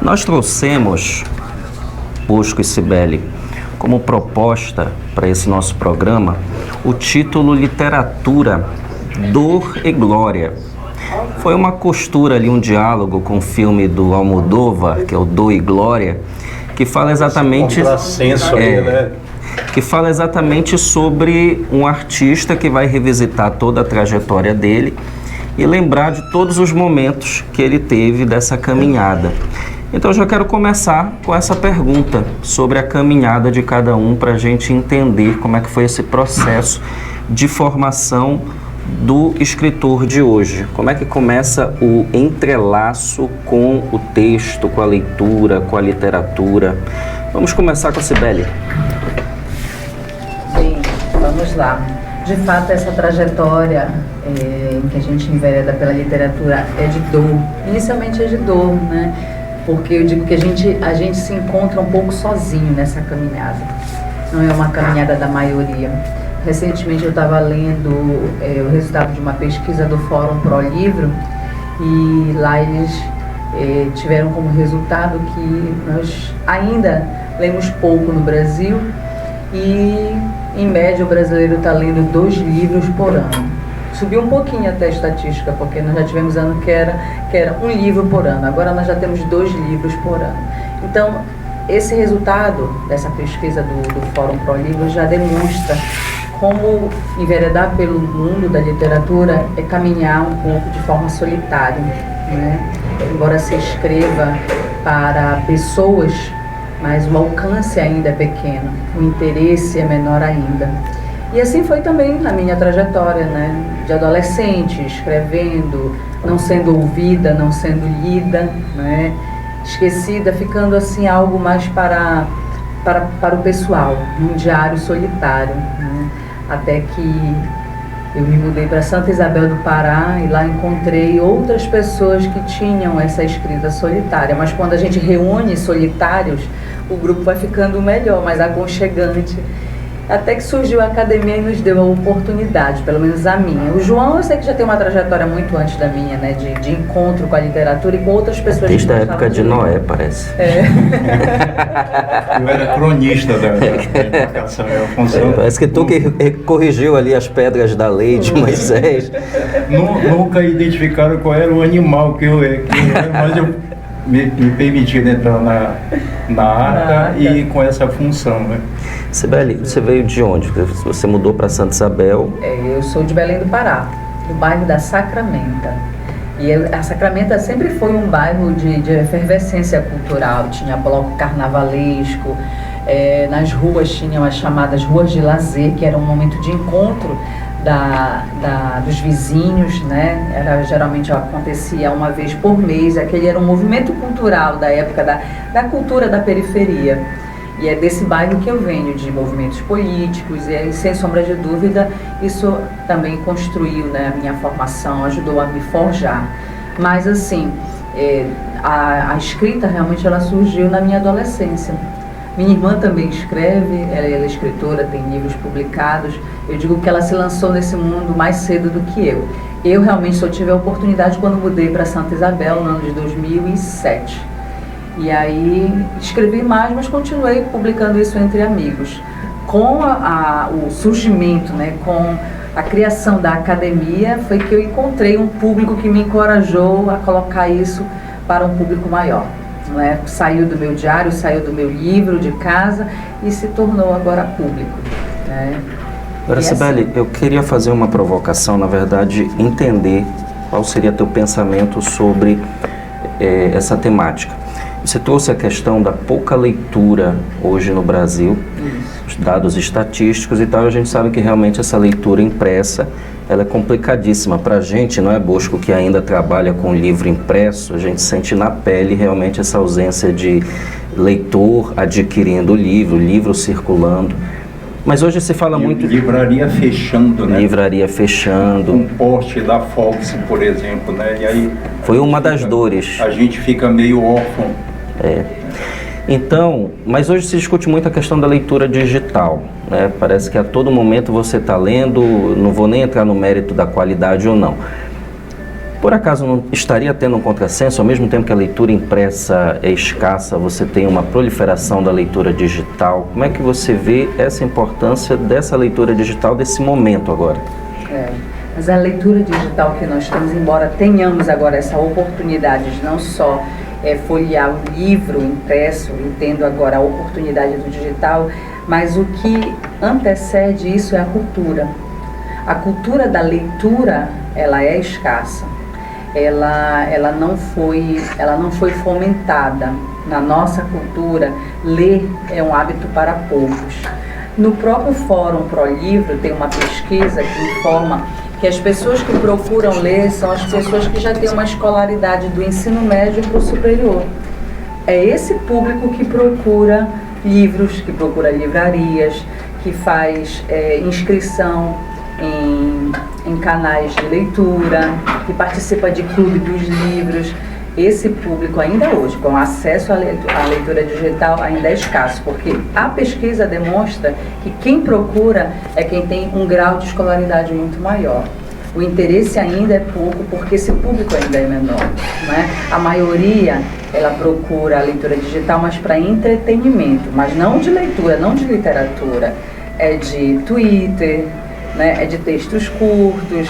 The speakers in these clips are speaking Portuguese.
Nós trouxemos, Bosco e Cibele, como proposta para esse nosso programa, o título Literatura, Dor e Glória. Foi uma costura ali, um diálogo com o filme do Almodóvar, que é o Dor e Glória, que fala exatamente... que fala exatamente sobre um artista que vai revisitar toda a trajetória dele e lembrar de todos os momentos que ele teve dessa caminhada. Então, eu já quero começar com essa pergunta sobre a caminhada de cada um, para a gente entender como é que foi esse processo de formação do escritor de hoje. Como é que começa o entrelaço com o texto, com a leitura, com a literatura? Vamos começar com a Cibele. Bem, vamos lá. De fato, essa trajetória em que a gente envereda pela literatura é de dor. Inicialmente é de dor, né? Porque eu digo que a gente se encontra um pouco sozinho nessa caminhada. Não é uma caminhada da maioria. Recentemente eu estava lendo o resultado de uma pesquisa do Fórum Pro Livro, e lá eles tiveram como resultado que nós ainda lemos pouco no Brasil e, em média, o brasileiro está lendo 2 livros por ano. Subiu um pouquinho até a estatística, porque nós já tivemos ano que era 1 livro por ano. Agora nós já temos 2 livros por ano. Então, esse resultado dessa pesquisa do Fórum Pro Livro já demonstra como enveredar pelo mundo da literatura é caminhar um pouco de forma solitária, né? Embora se escreva para pessoas, mas o alcance ainda é pequeno, o interesse é menor ainda. E assim foi também na minha trajetória, né? De adolescente, escrevendo, não sendo ouvida, não sendo lida, né? Esquecida, ficando assim algo mais para o pessoal, um diário solitário, né? Até que eu me mudei para Santa Isabel do Pará e lá encontrei outras pessoas que tinham essa escrita solitária. Mas quando a gente reúne solitários, o grupo vai ficando melhor, mais aconchegante. Até que surgiu a academia e nos deu a oportunidade, pelo menos a minha. O João, eu sei que já tem uma trajetória muito antes da minha, né? De encontro com a literatura e com outras pessoas. Desde a época de Noé, parece. Eu era cronista da embarcação. Parece que tu que corrigiu ali as pedras da lei de Moisés. Nunca identificaram qual era o animal que eu era, mas eu me permiti entrar na arca e com essa função, né? Cibele, você veio de onde? Você mudou para Santa Isabel? Eu sou de Belém do Pará, do bairro da Sacramenta. E a Sacramenta sempre foi um bairro de efervescência cultural, tinha bloco carnavalesco, nas ruas tinham as chamadas ruas de lazer, que era um momento de encontro dos vizinhos, né? Geralmente acontecia uma vez por mês, aquele era um movimento cultural da época da cultura da periferia. E é desse bairro que eu venho, de movimentos políticos, e sem sombra de dúvida, isso também construiu, né, a minha formação, ajudou a me forjar. Mas assim, a escrita realmente ela surgiu na minha adolescência. Minha irmã também escreve, ela é escritora, tem livros publicados. Eu digo que ela se lançou nesse mundo mais cedo do que eu. Eu realmente só tive a oportunidade quando mudei para Santa Isabel, no ano de 2007. E aí escrevi mais, mas continuei publicando isso entre amigos. Com o surgimento, né, com a criação da academia, foi que eu encontrei um público que me encorajou a colocar isso para um público maior. Né? Saiu do meu diário, saiu do meu livro de casa e se tornou agora público. Né? Agora, Cibele, eu queria fazer uma provocação, na verdade, entender qual seria teu pensamento sobre essa temática. Você trouxe a questão da pouca leitura hoje no Brasil, os dados estatísticos e tal, a gente sabe que realmente essa leitura impressa, ela é complicadíssima para a gente, não é, Bosco, que ainda trabalha com livro impresso, a gente sente na pele realmente essa ausência de leitor adquirindo o livro circulando. Mas hoje se fala muito... Livraria fechando, né? Livraria fechando. Um poste da Fox, por exemplo, né? E aí... Foi uma das dores. A gente fica meio órfão. Então, mas hoje se discute muito a questão da leitura digital, né? Parece que a todo momento você está lendo, não vou nem entrar no mérito da qualidade ou não. Por acaso não estaria tendo um contrassenso, ao mesmo tempo que a leitura impressa é escassa, você tem uma proliferação da leitura digital? Como é que você vê essa importância dessa leitura digital, desse momento agora? Mas a leitura digital que nós temos, embora tenhamos agora essa oportunidade de não só folhear um livro impresso e tendo agora a oportunidade do digital, mas o que antecede isso é a cultura. A cultura da leitura, ela é escassa. Ela não foi fomentada. Na nossa cultura, ler é um hábito para poucos. No próprio Fórum ProLivro tem uma pesquisa que informa que as pessoas que procuram ler são as pessoas que já têm uma escolaridade do ensino médio para o superior. É esse público que procura livros, que procura livrarias, que faz inscrição em canais de leitura, que participa de clube dos livros. Esse público ainda hoje, com acesso à leitura digital, ainda é escasso, porque a pesquisa demonstra que quem procura é quem tem um grau de escolaridade muito maior. O interesse ainda é pouco, porque esse público ainda é menor, né? A maioria, ela procura a leitura digital, mas para entretenimento, mas não de leitura, não de literatura. É de Twitter, né? É de textos curtos,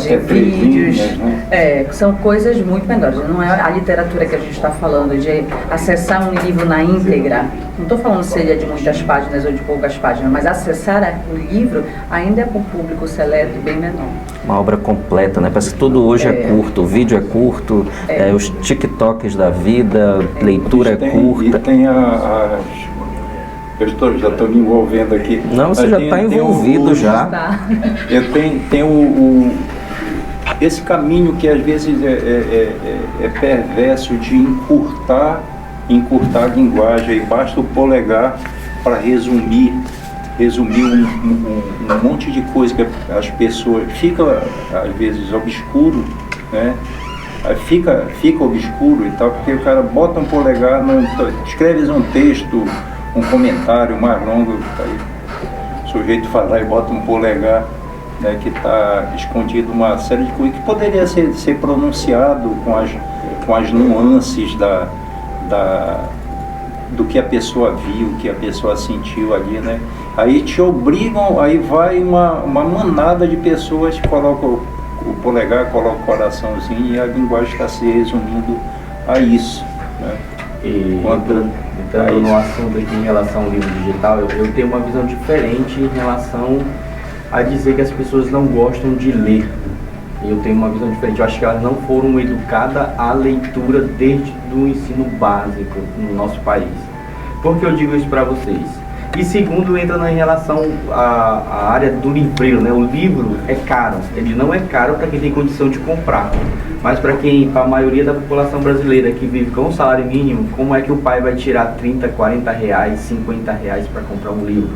de vídeos, né? São coisas muito menores. Não é a literatura que a gente está falando, de acessar um livro na íntegra. Não estou falando se ele é de muitas páginas ou de poucas páginas, mas acessar o livro ainda é para um público seleto e bem menor. Uma obra completa, né? Parece que tudo hoje é curto, o vídeo é curto, os TikToks da vida, leitura é curta. E tem eu já estou me envolvendo aqui. Não, você já está envolvido já. Tem esse caminho que às vezes é perverso de encurtar a linguagem, e basta o polegar para resumir um monte de coisa que as pessoas fica às vezes obscuro, né? Fica obscuro e tal, porque o cara bota um polegar, escreve um texto, um comentário mais longo, aí o sujeito faz lá e bota um polegar, né, que está escondido uma série de coisas que poderia ser pronunciado com as nuances do que a pessoa viu, que a pessoa sentiu ali, né? Aí te obrigam, aí vai uma manada de pessoas que colocam o polegar, colocam o coraçãozinho, e a linguagem está se resumindo a isso, né? E entrando no assunto aqui em relação ao livro digital, eu tenho uma visão diferente em relação a dizer que as pessoas não gostam de ler. Eu tenho uma visão diferente. Eu acho que elas não foram educadas à leitura desde o ensino básico no nosso país. Por que eu digo isso para vocês? E segundo, entra em relação à área do livreiro, né? O livro é caro. Ele não é caro para quem tem condição de comprar. Mas para a maioria da população brasileira que vive com o salário mínimo, como é que o pai vai tirar 30, 40 reais, 50 reais para comprar um livro?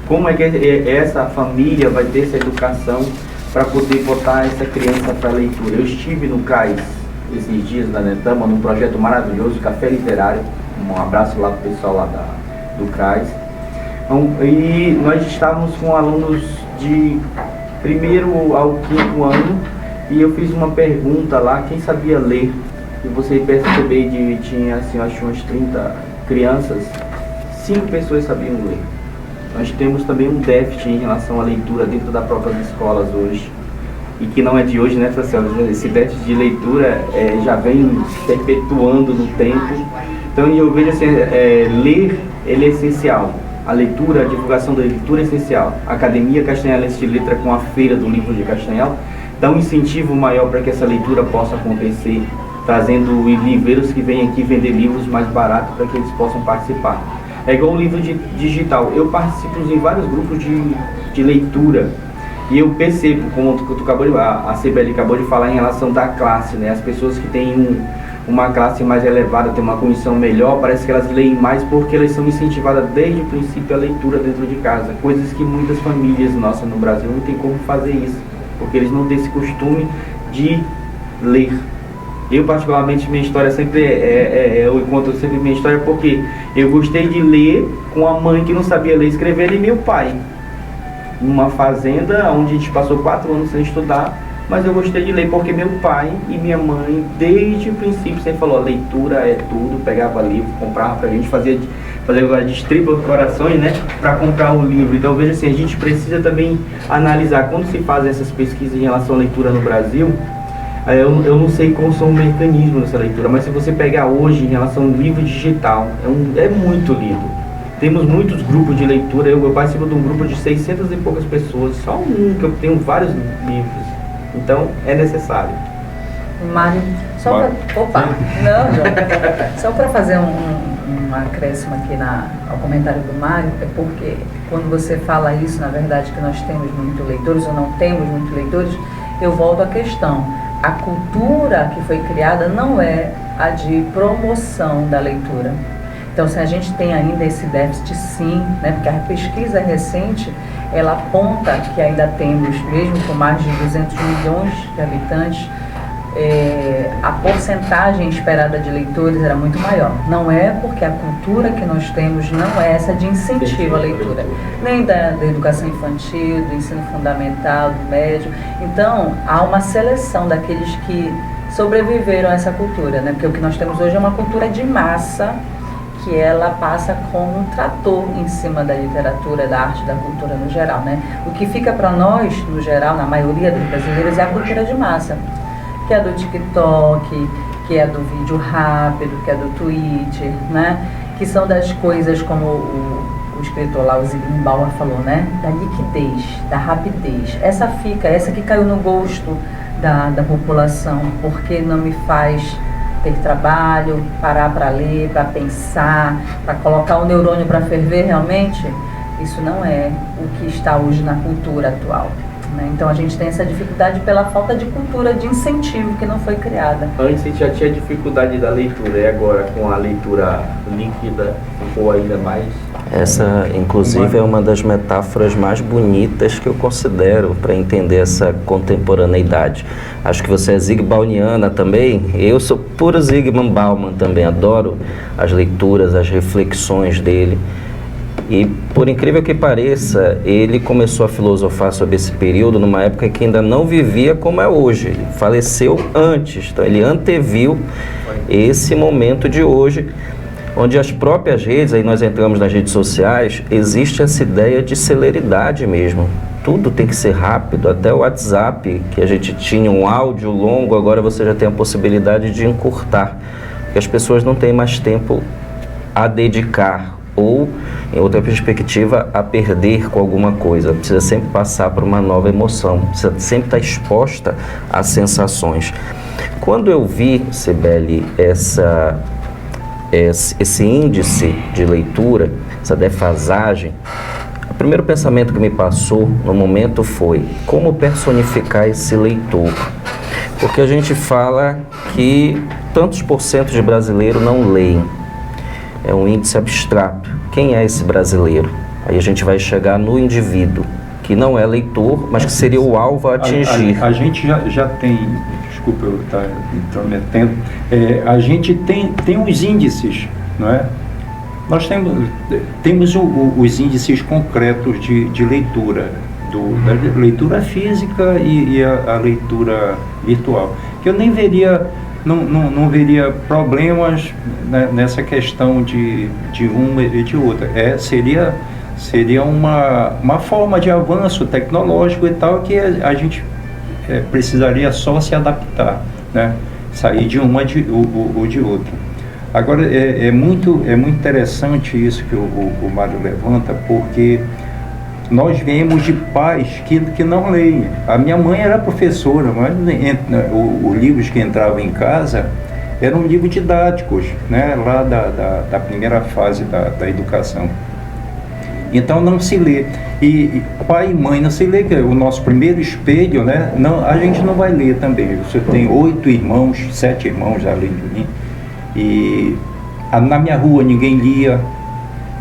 Como é que essa família vai ter essa educação para poder botar essa criança para leitura? Eu estive no CRAS esses dias na Netama, num projeto maravilhoso, Café Literário. Um abraço lá pro pessoal lá do CRAS. E nós estávamos com alunos de primeiro ao quinto ano, e eu fiz uma pergunta lá, quem sabia ler? E você percebeu tinha assim, acho umas 30 crianças, 5 pessoas sabiam ler. Nós temos também um déficit em relação à leitura dentro das próprias escolas hoje, e que não é de hoje, né, Franciela? Esse déficit de leitura já vem perpetuando no tempo. Então eu vejo assim, ler, ele é essencial. A leitura, a divulgação da leitura é essencial. A Academia Castanhelense de Letra, com a Feira do Livro de Castanhal, dá um incentivo maior para que essa leitura possa acontecer, trazendo livreiros que vêm aqui vender livros mais baratos para que eles possam participar. É igual o livro digital. Eu participo em vários grupos de leitura, e eu percebo, como a CBL acabou de falar em relação da classe, né? As pessoas que têm uma classe mais elevada, têm uma condição melhor, parece que elas leem mais porque elas são incentivadas desde o princípio a leitura dentro de casa, coisas que muitas famílias nossas no Brasil não tem como fazer isso, porque eles não têm esse costume de ler. Eu particularmente, minha história sempre eu conto sempre minha história porque eu gostei de ler com a mãe que não sabia ler e escrever, e meu pai, numa fazenda onde a gente passou 4 anos sem estudar, mas eu gostei de ler porque meu pai e minha mãe, desde o princípio, sempre falou, a leitura é tudo, pegava livro, comprava pra gente, fazer agora distribuir corações, né, para comprar o livro. Então eu vejo assim, a gente precisa também analisar, quando se fazem essas pesquisas em relação à leitura no Brasil, eu não sei qual são o mecanismo dessa leitura, mas se você pegar hoje em relação ao livro digital, é muito lido. Temos muitos grupos de leitura, eu participo de um grupo de 600 e poucas pessoas, só que eu tenho vários livros, então é necessário. Mário, só para fazer um acréscimo aqui ao comentário do Mário, é porque quando você fala isso, na verdade, que nós temos muitos leitores ou não temos muitos leitores, eu volto à questão. A cultura que foi criada não é a de promoção da leitura. Então, se a gente tem ainda esse déficit, sim, né, porque a pesquisa recente, ela aponta que ainda temos, mesmo com mais de 200 milhões de habitantes, a porcentagem esperada de leitores era muito maior. Não é porque a cultura que nós temos não é essa de incentivo à leitura, nem da educação infantil, do ensino fundamental, do médio. Então, há uma seleção daqueles que sobreviveram a essa cultura, né? Porque o que nós temos hoje é uma cultura de massa, que ela passa como um trator em cima da literatura, da arte, da cultura no geral, né? O que fica para nós, no geral, na maioria dos brasileiros, é a cultura de massa, que é do TikTok, que é do vídeo rápido, que é do Twitter, né? Que são das coisas como o escritor lá, o Zygmunt Bauman falou, né? Da liquidez, da rapidez. Essa que caiu no gosto da população, porque não me faz ter trabalho, parar para ler, para pensar, para colocar o neurônio para ferver realmente. Isso não é o que está hoje na cultura atual. Então a gente tem essa dificuldade pela falta de cultura, de incentivo que não foi criada. Antes a gente já tinha dificuldade da leitura, e agora com a leitura líquida ficou ainda mais? Essa, inclusive, é uma das metáforas mais bonitas que eu considero para entender essa contemporaneidade. Acho que você é zygmuntbaumiana também. Eu sou puro Zygmunt Bauman também, adoro as leituras, as reflexões dele. E, por incrível que pareça, ele começou a filosofar sobre esse período numa época que ainda não vivia como é hoje. Ele faleceu antes, então ele anteviu esse momento de hoje, onde as próprias redes, aí nós entramos nas redes sociais, existe essa ideia de celeridade mesmo. Tudo tem que ser rápido, até o WhatsApp, que a gente tinha um áudio longo, agora você já tem a possibilidade de encurtar, porque as pessoas não têm mais tempo a dedicar, ou, em outra perspectiva, a perder com alguma coisa. Precisa sempre passar por uma nova emoção, precisa sempre estar exposta a sensações. Quando eu vi, Cibele, esse índice de leitura, essa defasagem, o primeiro pensamento que me passou no momento foi como personificar esse leitor. Porque a gente fala que tantos por cento de brasileiros não leem. É um índice abstrato. Quem é esse brasileiro? Aí a gente vai chegar no indivíduo, que não é leitor, mas que seria o alvo a atingir. A gente já tem, desculpa eu estar intrometendo, a gente tem os índices, não é? Nós temos os índices concretos de leitura, da leitura física e a leitura virtual, que eu nem veria... Não veria problemas, né, nessa questão de uma e de outra. Seria uma forma de avanço tecnológico e tal, que a gente precisaria só se adaptar, né? Sair de uma ou de outra. Agora, é muito interessante isso que o Mário levanta, porque nós viemos de pais que não leem. A minha mãe era professora, mas os livros que entravam em casa eram livros didáticos, né, lá da primeira fase da educação. Então não se lê. E pai e mãe não se lê, que é o nosso primeiro espelho, né? Não, a gente não vai ler também. Você tem 8 irmãos, 7 irmãos além de mim. E na minha rua ninguém lia.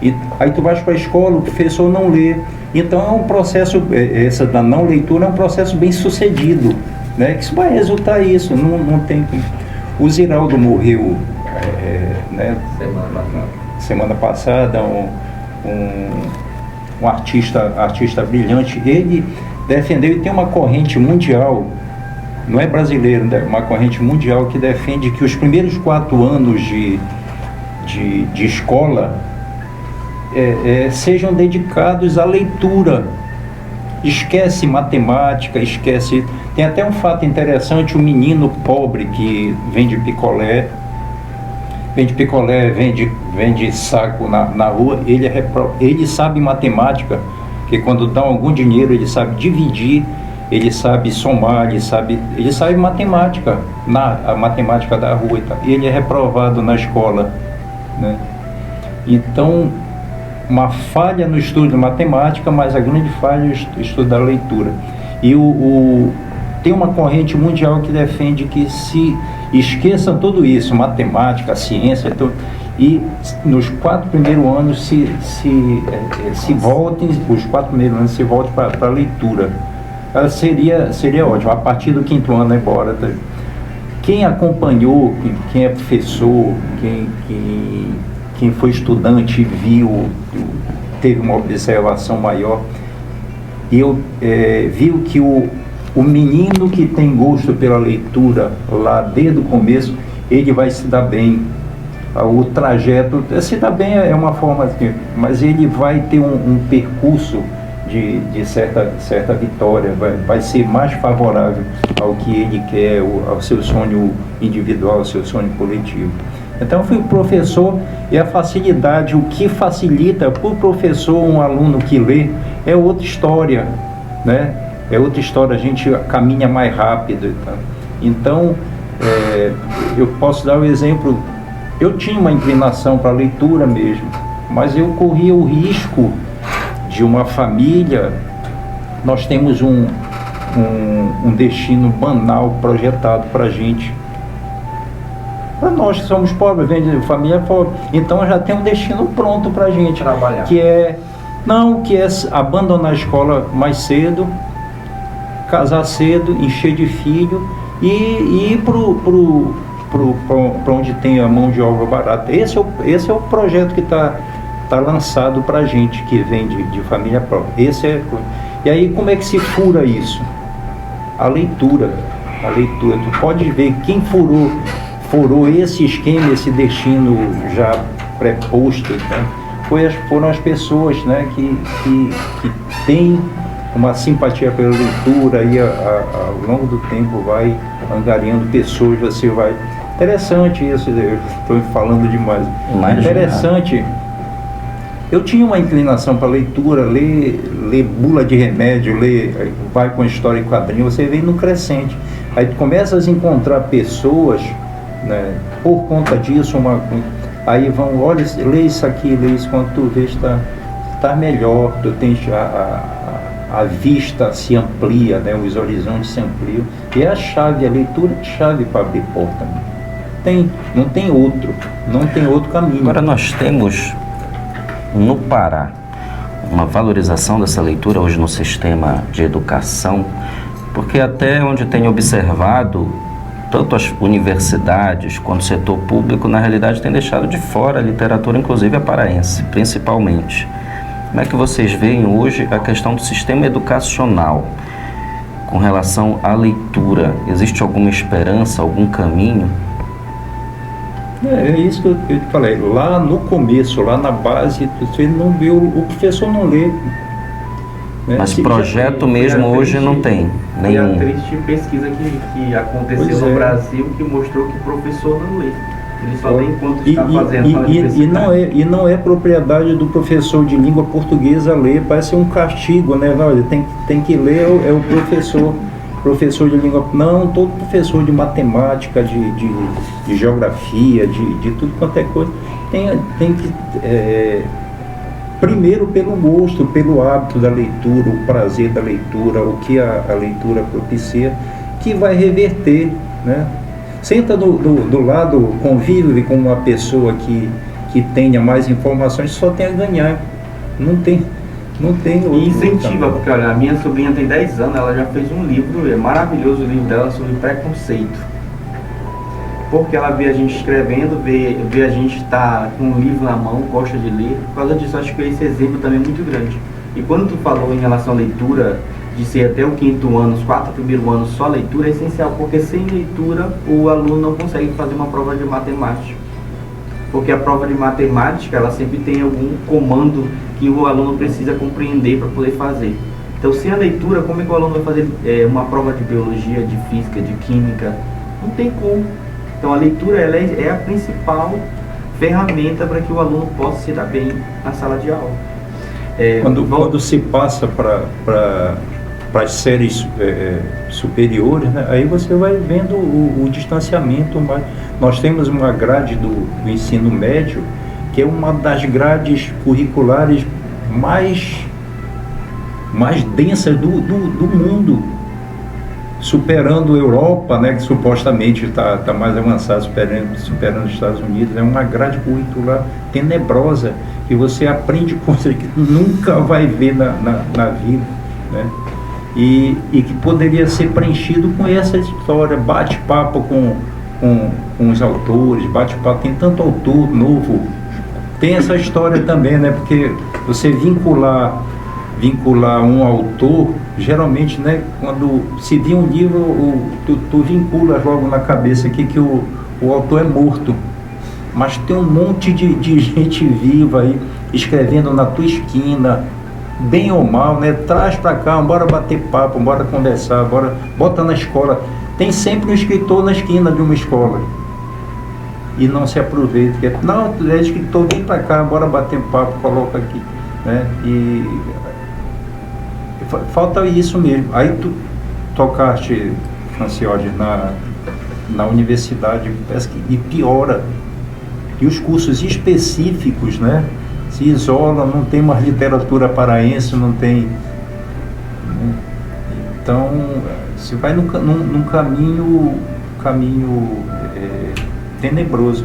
E aí tu vais para a escola, o professor não lê. Então é um processo, essa da não leitura é um processo bem sucedido, né? Que isso vai resultar isso, não tem... O Ziraldo morreu, né? Semana passada, um artista brilhante. Ele defendeu, e tem uma corrente mundial não é brasileira, é uma corrente mundial que defende que os primeiros 4 anos de escola sejam dedicados à leitura. Esquece matemática, esquece... Tem até um fato interessante, um menino pobre que vende picolé, vende saco na rua, ele sabe matemática, porque quando dá algum dinheiro ele sabe dividir, ele sabe somar, ele sabe matemática, a matemática da rua e tal. Ele é reprovado na escola, né? Então, uma falha no estudo de matemática, mas a grande falha é o estudo da leitura. E tem uma corrente mundial que defende que se esqueça tudo isso, matemática, ciência, tudo, e nos 4 primeiros anos se voltem, os 4 primeiros anos se voltem para a leitura. Seria ótimo, a partir do 5º ano embora. Tá? Quem acompanhou, quem é professor, quem foi estudante viu, teve uma observação maior, viu que o menino que tem gosto pela leitura lá desde o começo, ele vai se dar bem. O trajeto, se dar bem é uma forma, mas ele vai ter um percurso de certa vitória, vai ser mais favorável ao que ele quer, ao seu sonho individual, ao seu sonho coletivo. Então, fui professor, e a facilidade, o que facilita para o professor, um aluno que lê, é outra história, né? É outra história, a gente caminha mais rápido. Então, eu posso dar o exemplo, eu tinha uma inclinação para a leitura mesmo, mas eu corria o risco de uma família, nós temos um destino banal projetado para a gente. Para nós que somos pobres, vem de família pobre, então já tem um destino pronto para a gente. Trabalhar. Que é abandonar a escola mais cedo, casar cedo, encher de filho e ir para onde tem a mão de obra barata. Esse é o projeto que está lançado para a gente, que vem de família própria. E aí, como é que se fura isso? A leitura. Tu pode ver quem furou esse esquema, esse destino já preposto, né? Foram as pessoas, né, que têm uma simpatia pela leitura e ao longo do tempo vai angariando pessoas, você vai... Interessante isso, eu estou falando demais. Interessante. Eu tinha uma inclinação para leitura, ler bula de remédio, vai com história em quadrinho, você vem no crescente. Aí tu começa a encontrar pessoas, né, por conta disso, aí vão, olha, lê isso aqui, lê isso, quando tu vês tá melhor, tu tens a vista se amplia, né, os horizontes se ampliam, e é a leitura é a chave para abrir porta. Não tem outro caminho. Agora nós temos no Pará uma valorização dessa leitura hoje no sistema de educação, porque até onde tenho observado, tanto as universidades quanto o setor público, na realidade, tem deixado de fora a literatura, inclusive a paraense, principalmente. Como é que vocês veem hoje a questão do sistema educacional com relação à leitura? Existe alguma esperança, algum caminho? É isso que eu te falei. Lá no começo, lá na base, você não vê, o professor não lê. Né? Mas projeto mesmo hoje não tem nenhum. E a triste pesquisa que aconteceu no Brasil, que mostrou que o professor não lê. Ele só lê enquanto está fazendo. E não é propriedade do professor de língua portuguesa ler, parece um castigo, né? Olha, tem que ler, é o professor de língua. Não, todo professor de matemática, de geografia, de tudo quanto é coisa, tem que... primeiro pelo gosto, pelo hábito da leitura, o prazer da leitura, o que a leitura propicia, que vai reverter, né? Senta do lado, convive com uma pessoa que tenha mais informações, só tem a ganhar. Não tem outro. E incentiva, porque olha, a minha sobrinha tem 10 anos, ela já fez um livro, é maravilhoso o livro dela sobre preconceito. Porque ela vê a gente escrevendo, vê a gente estar com um livro na mão, gosta de ler. Por causa disso, acho que esse exemplo também é muito grande. E quando tu falou em relação à leitura, de ser até o 5º ano, os 4 primeiros anos só leitura, é essencial, porque sem leitura o aluno não consegue fazer uma prova de matemática. Porque a prova de matemática, ela sempre tem algum comando que o aluno precisa compreender para poder fazer. Então, sem a leitura, como é que o aluno vai fazer uma prova de biologia, de física, de química? Não tem como. Então, a leitura ela é a principal ferramenta para que o aluno possa se dar bem na sala de aula. Quando se passa para as séries superiores, né, aí você vai vendo o distanciamento. Nós temos uma grade do ensino médio, que é uma das grades curriculares mais densas do mundo, superando a Europa, né, que supostamente está mais avançada, superando os Estados Unidos. É uma grade curricular tenebrosa, que você aprende coisas que nunca vai ver na vida, né? E que poderia ser preenchido com essa história, bate-papo com os autores, bate-papo. Tem tanto autor novo, tem essa história também, né? Porque você vincular um autor, geralmente, né, quando se vê um livro, tu vinculas logo na cabeça aqui que o autor é morto. Mas tem um monte de gente viva aí, escrevendo na tua esquina, bem ou mal, né? Traz pra cá, bora bater papo, bora conversar, bota na escola. Tem sempre um escritor na esquina de uma escola. E não se aproveita. Não, é escritor, vem pra cá, bora bater papo, coloca aqui, né? E falta isso mesmo. Aí tu tocaste, Francioli, na universidade, parece que e piora. E os cursos específicos, né, se isolam, não tem uma literatura paraense, não tem, né? Então se vai num caminho tenebroso.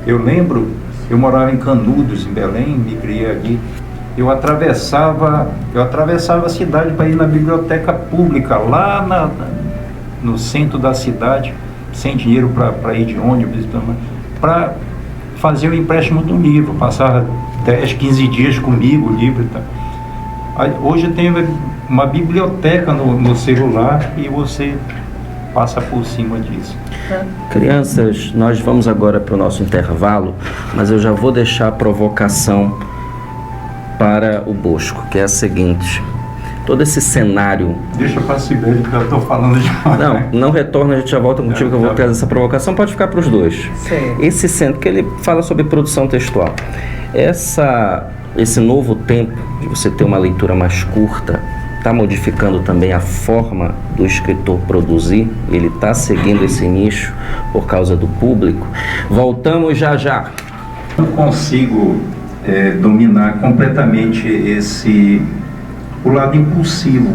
Eu lembro, eu morava em Canudos, em Belém, me criei ali. Eu atravessava a cidade para ir na biblioteca pública, lá no centro da cidade, sem dinheiro para ir de ônibus, para fazer o empréstimo do livro. Passava 10, 15 dias comigo, o livro e tal. Hoje tem uma biblioteca no celular e você passa por cima disso. Crianças, nós vamos agora para o nosso intervalo, mas eu já vou deixar a provocação para o Bosco, que é a seguinte: todo esse cenário... Deixa para Sibeli, que eu estou falando demais. Não retorna, a gente já volta contigo, que eu vou trazer essa provocação, pode ficar para os dois. Sim. Esse centro, que ele fala sobre produção textual. Esse novo tempo de você ter uma leitura mais curta, está modificando também a forma do escritor produzir? Ele está seguindo esse nicho por causa do público? Voltamos já. Não consigo dominar completamente o lado impulsivo.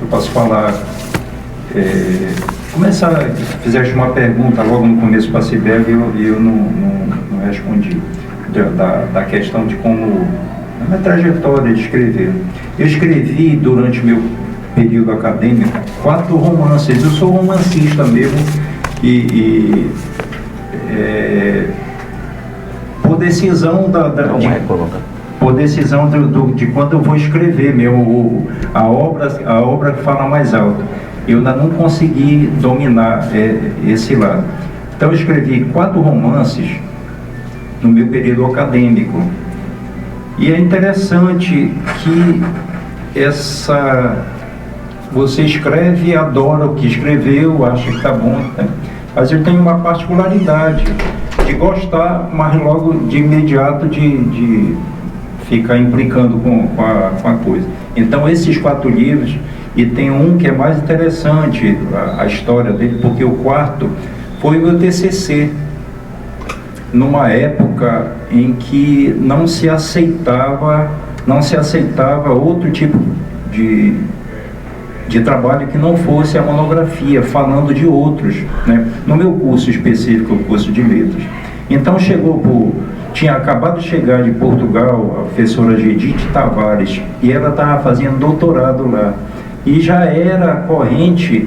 Eu posso falar, fizeste uma pergunta logo no começo para a Sibeli e eu não respondi, da questão de como, a minha trajetória de escrever. Eu escrevi durante meu período acadêmico 4 romances. Eu sou romancista mesmo por decisão por decisão de quando eu vou escrever mesmo, a obra fala mais alto. Eu ainda não consegui dominar esse lado. Então eu escrevi 4 romances no meu período acadêmico. E é interessante que você escreve e adora o que escreveu, acha que está bom, né? Mas eu tenho uma particularidade de gostar, mas logo de imediato de ficar implicando com a coisa. Então esses 4 livros, e tem um que é mais interessante, a história dele, porque o 4º foi o meu TCC, numa época em que não se aceitava outro tipo de trabalho que não fosse a monografia, falando de outros, né? No meu curso específico, o curso de letras. Então tinha acabado de chegar de Portugal a professora Edith Tavares, e ela estava fazendo doutorado lá, e já era corrente,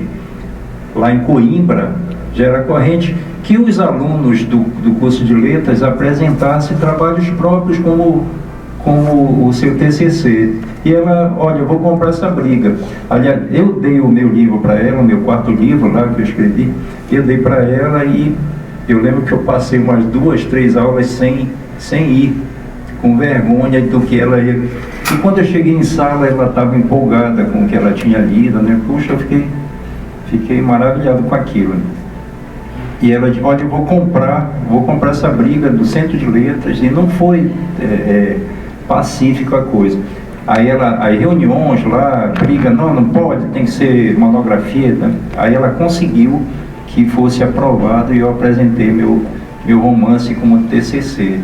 lá em Coimbra, já era corrente que os alunos do curso de letras apresentassem trabalhos próprios como com o seu TCC. E ela, olha, eu vou comprar essa briga. Aliás, eu dei o meu livro para ela, o meu quarto livro lá que eu escrevi, eu dei para ela e eu lembro que eu passei umas 2, 3 aulas sem ir, com vergonha do que ela ia. E quando eu cheguei em sala, ela estava empolgada com o que ela tinha lido, né? Puxa, eu fiquei maravilhado com aquilo. E ela disse, olha, eu vou comprar essa briga do Centro de Letras, e não foi pacífica a coisa. Aí as reuniões lá, briga, não pode, tem que ser monografia, né? Aí ela conseguiu que fosse aprovado e eu apresentei meu romance como TCC.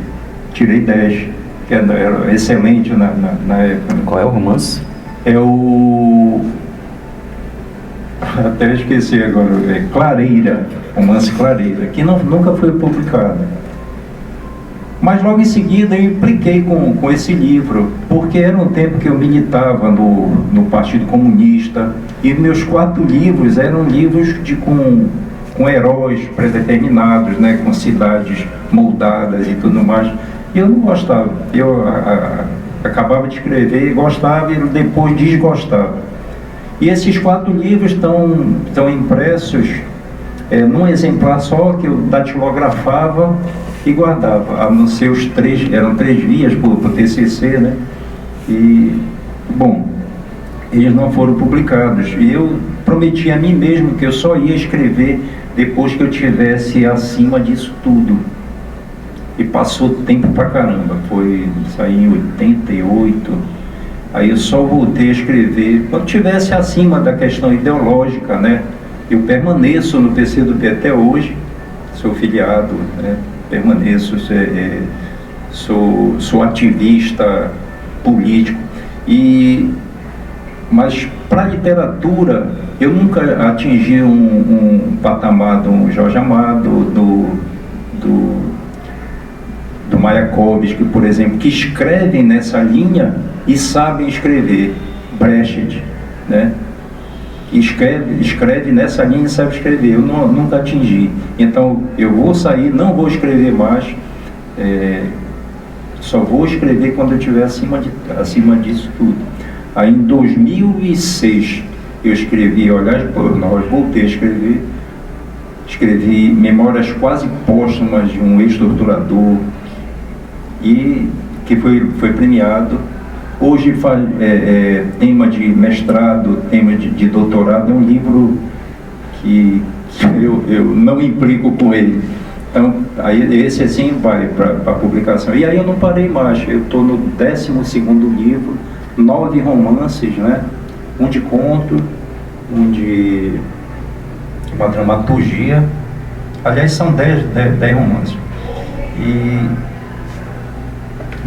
Tirei 10, que era excelente na época. Qual é o romance? É o... até esqueci agora, Clareira, romance Clareira, que nunca foi publicado. Mas logo em seguida eu impliquei com esse livro, porque era um tempo que eu militava no Partido Comunista, e meus 4 livros eram livros com heróis predeterminados, né, com cidades moldadas e tudo mais. E eu não gostava. Eu acabava de escrever, gostava e depois desgostava. E esses 4 livros estão impressos num exemplar só, que eu datilografava e guardava. A não ser os 3, eram 3 vias por TCC, né? E, bom, eles não foram publicados. E eu prometi a mim mesmo que eu só ia escrever depois que eu tivesse acima disso tudo. E passou tempo pra caramba, saí em 88, aí eu só voltei a escrever quando tivesse acima da questão ideológica, né? Eu permaneço no PCdoB até hoje, sou filiado, né? Permaneço, sou ativista político, mas para a literatura eu nunca atingi um patamar do Jorge Amado, do Mayakovsky, por exemplo, que escrevem nessa linha e sabem escrever. Brecht, né? Escreve nessa linha e sabe escrever. Eu nunca atingi. Então eu vou sair, não vou escrever mais, só vou escrever quando eu estiver acima disso tudo. Aí em 2006 eu escrevi, olha, nós voltei a escrevi Memórias Quase Póstumas de um Ex-Torturador, e que foi premiado. Hoje tema de mestrado, tema de doutorado, é um livro que eu não implico com ele. Então, aí esse assim vai para publicação. E aí eu não parei mais, eu estou no 12º livro, 9 romances, né? Um de conto, um de uma dramaturgia. Aliás, são 10 romances. E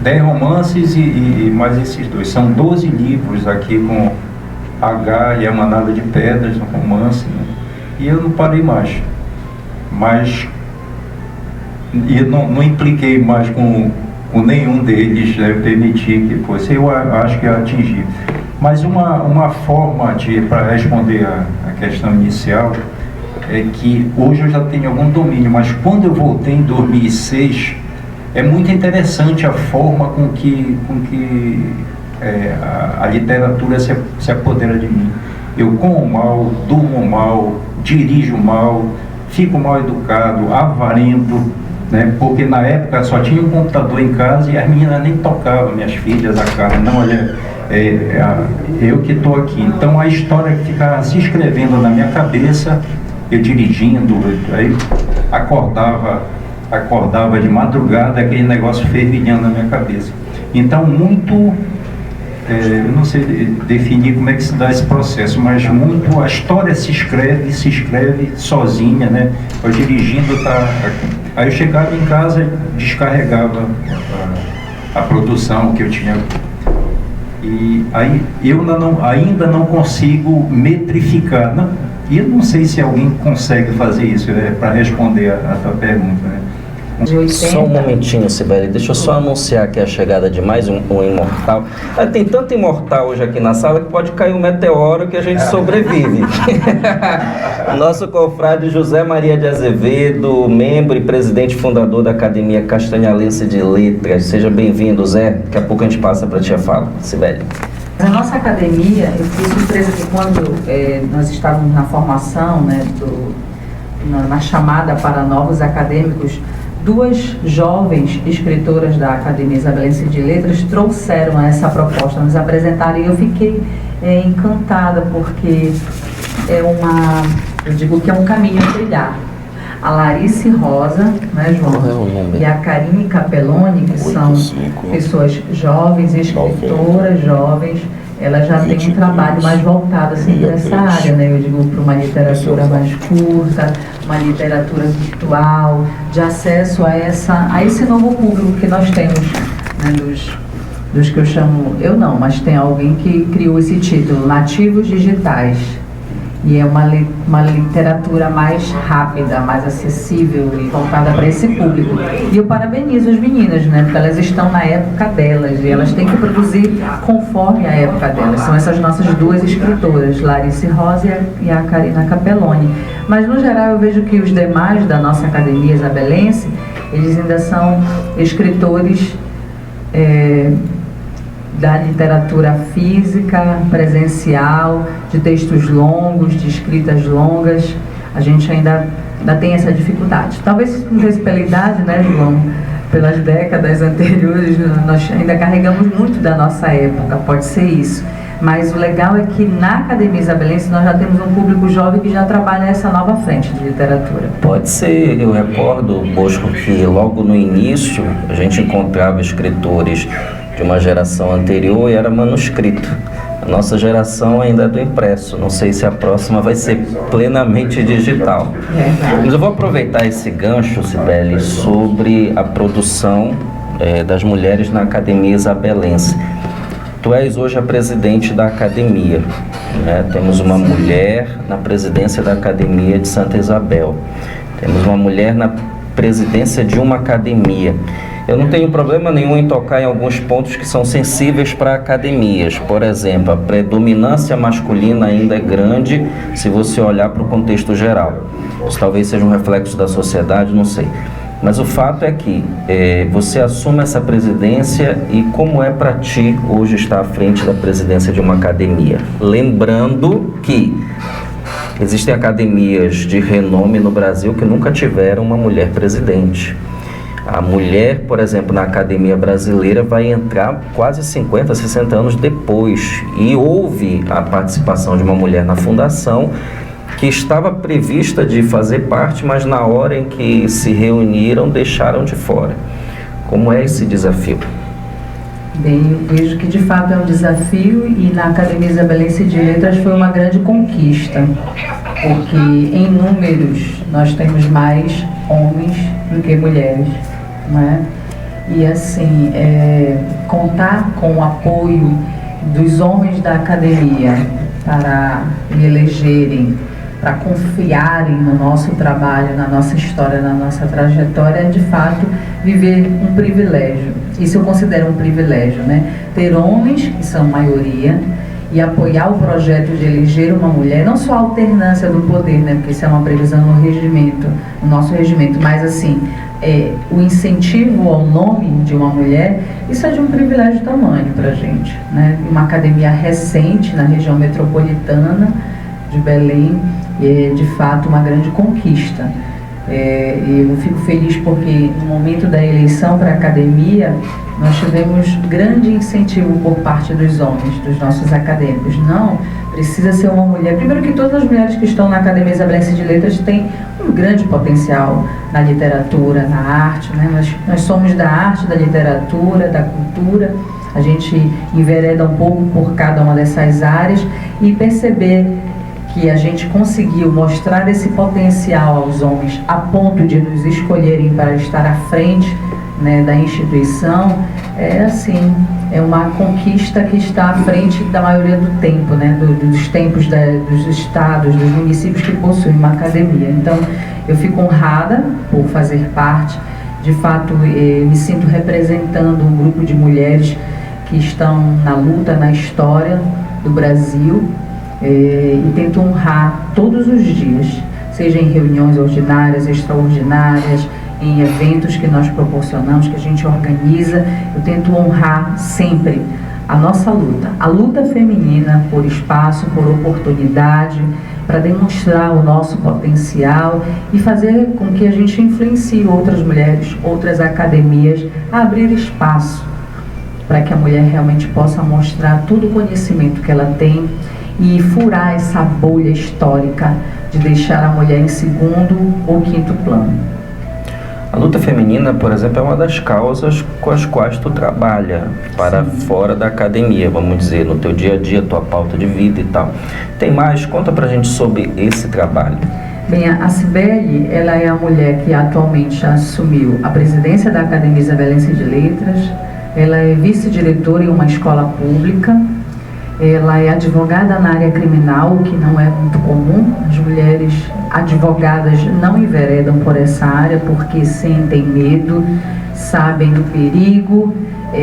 10 romances e mais esses 2. São 12 livros aqui com H e a Manada de Pedras, um romance, né? E eu não parei mais. Mas eu não impliquei mais com nenhum deles, né? Permiti que fosse. Eu acho que atingi. Mas uma forma para responder a questão inicial é que hoje eu já tenho algum domínio, mas quando eu voltei em 2006, é muito interessante a forma com que a literatura se apodera de mim. Eu como mal, durmo mal, dirijo mal, fico mal educado, avarento, né? Porque na época só tinha um computador em casa e as meninas nem tocavam, minhas filhas, a cara. Não, olha, eu que estou aqui. Então a história que ficava se escrevendo na minha cabeça, eu dirigindo, aí acordava de madrugada, aquele negócio fervilhando na minha cabeça. Então, eu não sei definir como é que se dá esse processo, mas muito a história se escreve sozinha, né? Eu dirigindo, aí eu chegava em casa e descarregava a produção que eu tinha. E aí eu ainda não consigo metrificar. E eu não sei se alguém consegue fazer isso, para responder a tua pergunta, né? De 80. Só um momentinho, Cibele, deixa eu só anunciar aqui a chegada de mais um imortal. Tem tanto imortal hoje aqui na sala que pode cair um meteoro que a gente sobrevive. Nosso confrade José Maria de Azevedo, membro e presidente fundador da Academia Castanhalense de Letras. Seja bem-vindo, Zé. Daqui a pouco a gente passa para a tia fala. Cibele. Na nossa academia, eu fiquei surpresa que quando nós estávamos na formação, né, na chamada para novos acadêmicos, 2 jovens escritoras da Academia Isabelense de Letras trouxeram essa proposta, nos apresentaram, e eu fiquei encantada, porque eu digo que é um caminho a trilhar. A Larice Rosa, né, João? E a Karine Capelloni, que são pessoas jovens, escritoras jovens, elas já têm um trabalho mais voltado assim, para essa área, né? Eu digo para uma literatura mais curta, uma literatura virtual, de acesso a esse novo público que nós temos, né? Dos que eu chamo, eu não, mas tem alguém que criou esse título, Nativos Digitais. E é uma literatura mais rápida, mais acessível e voltada para esse público. E eu parabenizo as meninas, né? Porque elas estão na época delas e elas têm que produzir conforme a época delas. São essas nossas 2 escritoras, Larice Rosa e a Karina Capelloni. Mas, no geral, eu vejo que os demais da nossa Academia Isabelense, eles ainda são escritores da literatura física, presencial, de textos longos, de escritas longas. A gente ainda tem essa dificuldade. Talvez, não sei se pela idade, né, João? Pelas décadas anteriores, nós ainda carregamos muito da nossa época, pode ser isso. Mas o legal é que na Academia Isabelense nós já temos um público jovem que já trabalha essa nova frente de literatura. Pode ser, eu recordo, Bosco, que logo no início a gente encontrava escritores de uma geração anterior e era manuscrito. A nossa geração ainda é do impresso. Não sei se a próxima vai ser plenamente digital. Mas eu vou aproveitar esse gancho, Cibele, sobre a produção das mulheres na Academia Isabelense. Tu és hoje a presidente da academia, né? Temos uma mulher na presidência da Academia de Santa Isabel. Temos uma mulher na presidência de uma academia. Eu não tenho problema nenhum em tocar em alguns pontos que são sensíveis para academias. Por exemplo, a predominância masculina ainda é grande se você olhar para o contexto geral. Isso talvez seja um reflexo da sociedade, não sei. Mas o fato é que você assume essa presidência e como é para ti hoje estar à frente da presidência de uma academia? Lembrando que existem academias de renome no Brasil que nunca tiveram uma mulher presidente. A mulher, por exemplo, na Academia Brasileira vai entrar quase 50, 60 anos depois. E houve a participação de uma mulher na fundação que estava prevista de fazer parte, mas na hora em que se reuniram, deixaram de fora. Como é esse desafio? Bem, eu vejo que de fato é um desafio e na Academia Isabelense de Letras foi uma grande conquista, porque em números nós temos mais homens do que mulheres, né? E assim, contar com o apoio dos homens da academia para me elegerem, para confiarem no nosso trabalho, na nossa história, na nossa trajetória, é de fato viver um privilégio. Isso eu considero um privilégio, né? Ter homens, que são maioria, e apoiar o projeto de eleger uma mulher, não só a alternância do poder, né? Porque isso é uma previsão no regimento, no nosso regimento, mas assim, o incentivo ao nome de uma mulher, isso é de um privilégio tamanho para a gente, né? Uma academia recente na região metropolitana de Belém, é de fato uma grande conquista. Eu fico feliz porque no momento da eleição para a academia nós tivemos grande incentivo por parte dos homens, dos nossos acadêmicos. Não precisa ser uma mulher. Primeiro que todas as mulheres que estão na Academia Isabelense de Letras têm um grande potencial na literatura, na arte, né? Nós somos da arte, da literatura, da cultura. A gente envereda um pouco por cada uma dessas áreas e perceber que a gente conseguiu mostrar esse potencial aos homens a ponto de nos escolherem para estar à frente, né, da instituição, é uma conquista que está à frente da maioria do tempo, né, dos tempos dos estados, dos municípios que possuem uma academia. Então, eu fico honrada por fazer parte De fato, me sinto representando um grupo de mulheres que estão na luta, na história do Brasil, e tento honrar todos os dias, seja em reuniões ordinárias, extraordinárias, em eventos que nós proporcionamos, que a gente organiza. Eu tento honrar sempre a nossa luta, a luta feminina por espaço, por oportunidade, para demonstrar o nosso potencial e fazer com que a gente influencie outras mulheres, outras academias a abrir espaço para que a mulher realmente possa mostrar todo o conhecimento que ela tem e furar essa bolha histórica de deixar a mulher em segundo ou quinto plano. A luta feminina, por exemplo, é uma das causas com as quais tu trabalha para fora da academia, vamos dizer, no teu dia a dia, tua pauta de vida e tal. Tem mais? Conta pra gente sobre esse trabalho. Bem, a Cibele, ela é a mulher que atualmente assumiu a presidência da Academia Isabelense de Letras. Ela é vice-diretora em uma escola pública. Ela é advogada na área criminal, o que não é muito comum. As mulheres advogadas não enveredam por essa área porque sentem medo, sabem do perigo,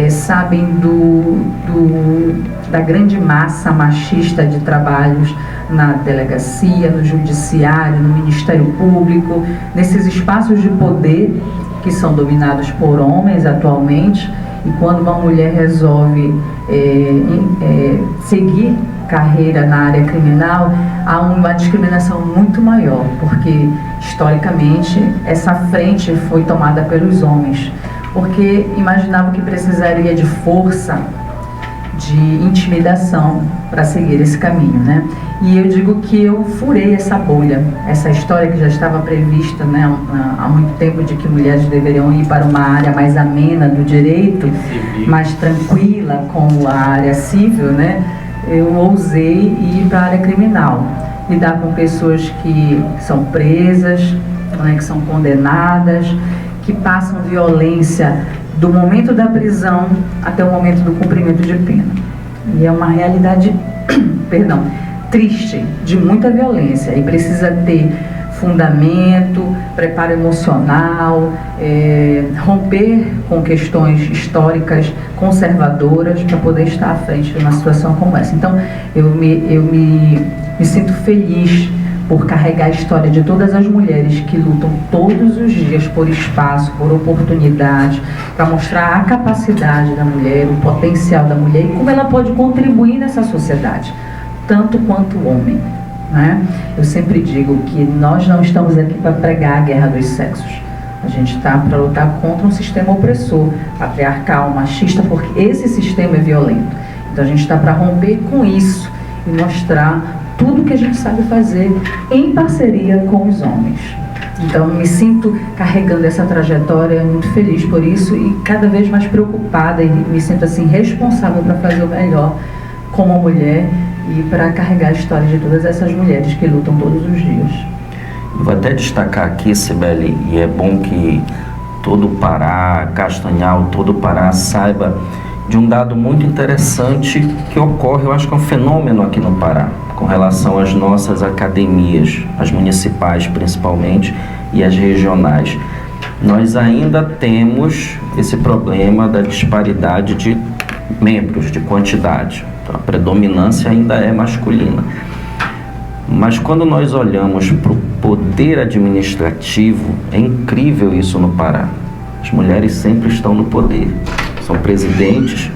sabem da grande massa machista de trabalhos na delegacia, no judiciário, no Ministério Público, nesses espaços de poder que são dominados por homens atualmente. E quando uma mulher resolve seguir carreira na área criminal, há uma discriminação muito maior, porque historicamente essa frente foi tomada pelos homens, porque imaginavam que precisaria de força, de intimidação para seguir esse caminho, né? E eu digo que eu furei essa bolha, essa história que já estava prevista, né, há muito tempo, de que mulheres deveriam ir para uma área mais amena do direito, mais tranquila, como a área civil, né? Eu ousei ir para a área criminal, lidar com pessoas que são presas, né, que são condenadas, que passam violência do momento da prisão até o momento do cumprimento de pena. E é uma realidade, triste, de muita violência, e precisa ter fundamento, preparo emocional, romper com questões históricas conservadoras para poder estar à frente de uma situação como essa. Então, eu me sinto feliz por carregar a história de todas as mulheres que lutam todos os dias por espaço, por oportunidade, para mostrar a capacidade da mulher, o potencial da mulher e como ela pode contribuir nessa sociedade, tanto quanto o homem, né? Eu sempre digo que nós não estamos aqui para pregar a guerra dos sexos. A gente está para lutar contra um sistema opressor, patriarcal, machista, porque esse sistema é violento. Então a gente está para romper com isso e mostrar tudo que a gente sabe fazer em parceria com os homens. Então me sinto carregando essa trajetória, muito feliz por isso e cada vez mais preocupada, e me sinto assim responsável para fazer o melhor como mulher e para carregar a história de todas essas mulheres que lutam todos os dias. Vou até destacar aqui, Cibele, e é bom que todo o Pará, Castanhal, todo o Pará saiba de um dado muito interessante que ocorre, eu acho que é um fenômeno aqui no Pará, com relação às nossas academias, as municipais principalmente e as regionais. Nós ainda temos esse problema da disparidade de membros, de quantidade. Então, a predominância ainda é masculina. Mas quando nós olhamos para o poder administrativo, é incrível isso no Pará. As mulheres sempre estão no poder. São presidentes,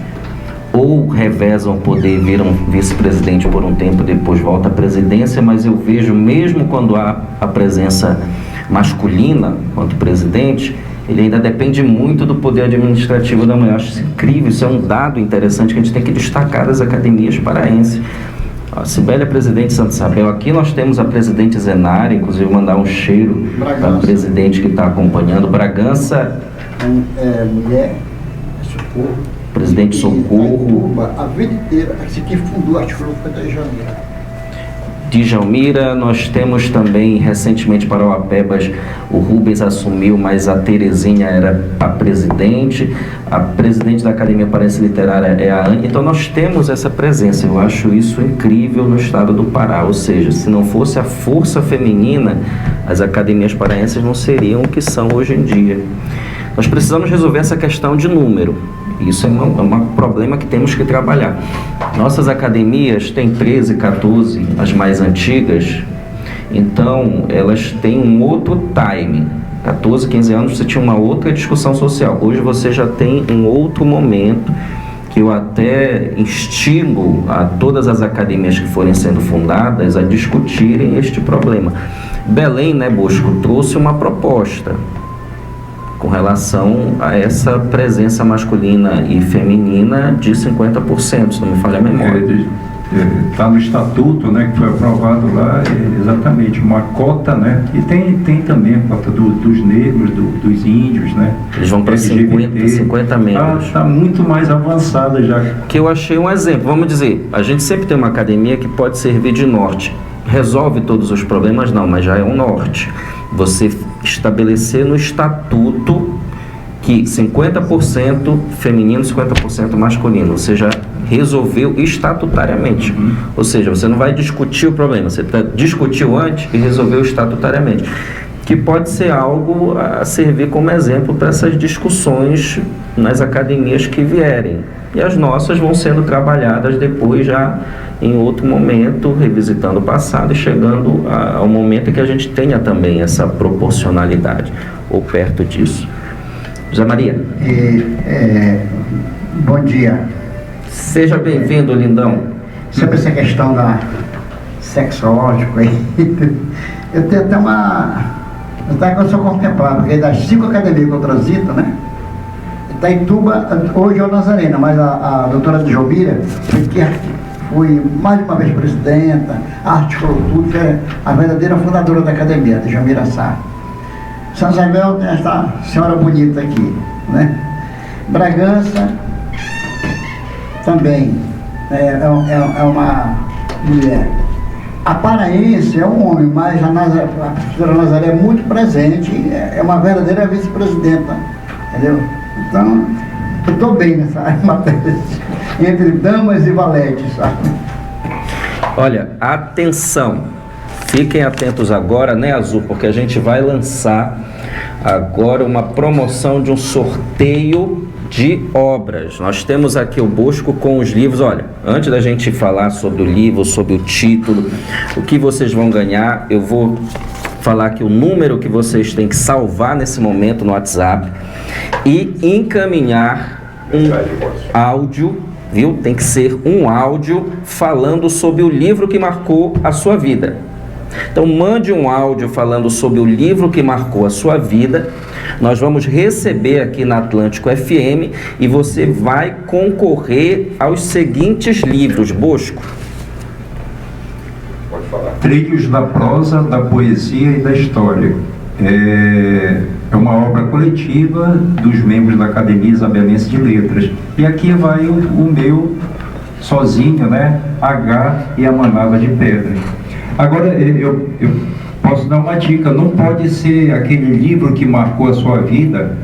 ou revezam o poder, viram vice-presidente por um tempo, depois volta à presidência, mas eu vejo, mesmo quando há a presença masculina quanto presidente, ele ainda depende muito do poder administrativo da mulher. Eu acho isso incrível, isso é um dado interessante que a gente tem que destacar das academias paraenses. A Cibele é presidente de Santa Isabel, aqui nós temos a presidente Zenária, inclusive mandar um cheiro para a presidente que está acompanhando. Bragança, mulher, Socorro. Presidente Socorro. A vida inteira, esse que fundou a Chufra foi da Djalmira. Djalmira, nós temos também recentemente para o Apebas, o Rubens assumiu, mas a Terezinha era a presidente da Academia Paraense Literária é a Anne. Então nós temos essa presença, eu acho isso incrível no estado do Pará, ou seja, se não fosse a força feminina, as academias paraenses não seriam o que são hoje em dia. Nós precisamos resolver essa questão de número. Isso é um problema que temos que trabalhar. Nossas academias têm 13, 14, as mais antigas, então elas têm um outro timing. 14, 15 anos você tinha uma outra discussão social. Hoje você já tem um outro momento que eu até instigo a todas as academias que forem sendo fundadas a discutirem este problema. Belém, né, Bosco, trouxe uma proposta com relação a essa presença masculina e feminina de 50%, se não me falha a memória. Está no estatuto, né, que foi aprovado lá, exatamente, uma cota, né, e tem também a cota dos negros, dos índios, né. Eles vão para 50 membros. Está muito mais avançada já. Que eu achei um exemplo, vamos dizer, a gente sempre tem uma academia que pode servir de norte. Resolve todos os problemas? Não, mas já é um norte. Você estabelecer no estatuto que 50% feminino, 50% masculino, ou seja, resolveu estatutariamente. Ou seja, você não vai discutir o problema, você discutiu antes e resolveu estatutariamente. Que pode ser algo a servir como exemplo para essas discussões nas academias que vierem. E as nossas vão sendo trabalhadas depois já em outro momento, revisitando o passado e chegando ao momento em que a gente tenha também essa proporcionalidade, ou perto disso. José Maria. Bom dia. Seja bem-vindo, lindão. Sobre essa questão da sexológico aí, eu tenho até eu sou contemplado, porque das 5 academias que eu transito, né? Itaituba, hoje é o Nazarena, mas a doutora Djomira foi mais de uma vez presidenta, articulou tudo, que é a verdadeira fundadora da academia, Djomira Sá. São Isabel tem essa senhora bonita aqui, né? Bragança também é uma mulher. A paraense é um homem, mas a professora Nazaré é muito presente, é uma verdadeira vice-presidenta, entendeu? Então, eu estou bem nessa matéria, entre damas e valetes, sabe? Olha, atenção, fiquem atentos agora, né, Azul, porque a gente vai lançar agora uma promoção de um sorteio de obras. Nós temos aqui o Bosco com os livros. Olha, antes da gente falar sobre o livro, sobre o título, o que vocês vão ganhar, eu vou falar aqui o número que vocês têm que salvar nesse momento no WhatsApp e encaminhar um áudio, viu? Tem que ser um áudio falando sobre o livro que marcou a sua vida. Então mande um áudio falando sobre o livro que marcou a sua vida. Nós vamos receber aqui na Atlântico FM e você vai concorrer aos seguintes livros, Bosco. Pode falar. Trilhos da prosa, da poesia e da história. É uma obra coletiva dos membros da Academia Isabelense de Letras. E aqui vai o meu sozinho, né? H e a Manada de Pedras. Agora, eu posso dar uma dica, não pode ser aquele livro que marcou a sua vida,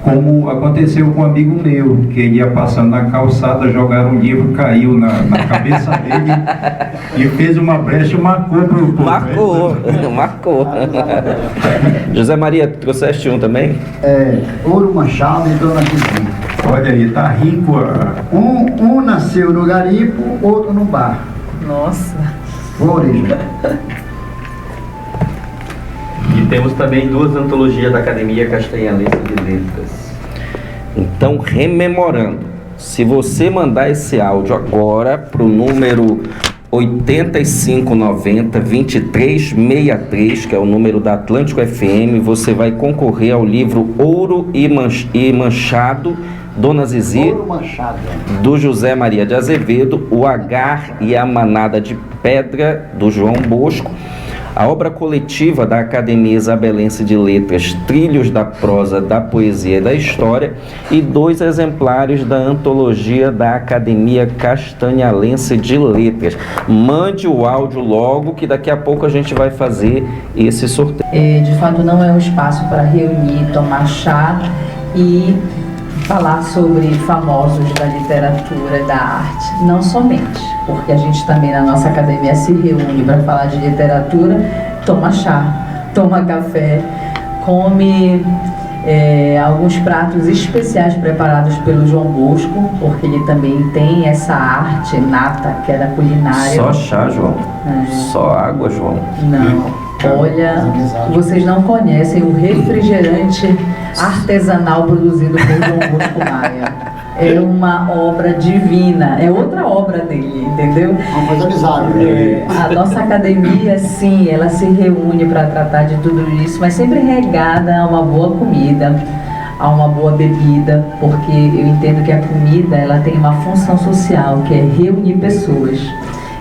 como aconteceu com um amigo meu, que ele ia passando na calçada, jogaram um livro, caiu na cabeça dele e fez uma brecha e marcou pro Marcou. José Maria, trouxeste um também? Ouro Machado e Dona Vizinha. Olha aí, tá rico. Um nasceu no garimpo, outro no bar. Nossa. E temos também 2 antologias da Academia Castanhalense de Letras. Então, rememorando, se você mandar esse áudio agora para o número 8590-2363, que é o número da Atlântico FM, você vai concorrer ao livro Ouro e Manchado, Dona Zizi, do José Maria de Azevedo, o Agar e a Manada de Pedra, do João Bosco, a obra coletiva da Academia Isabelense de Letras, Trilhos da Prosa, da Poesia e da História, e 2 exemplares da antologia da Academia Castanhalense de Letras. Mande o áudio logo, que daqui a pouco a gente vai fazer esse sorteio. De fato, não é um espaço para reunir, tomar chá e falar sobre famosos da literatura, da arte, não somente, porque a gente também na nossa academia se reúne para falar de literatura, toma chá, toma café, come alguns pratos especiais preparados pelo João Bosco, porque ele também tem essa arte nata que é da culinária. Só chá, João? Só água, João? Não. Olha, vocês não conhecem o refrigerante artesanal produzido por João Bosco Maia. É uma obra divina, é outra obra dele, entendeu? Uma coisa bizarra. A nossa academia, sim, ela se reúne para tratar de tudo isso, mas sempre regada a uma boa comida, a uma boa bebida, porque eu entendo que a comida, ela tem uma função social, que é reunir pessoas.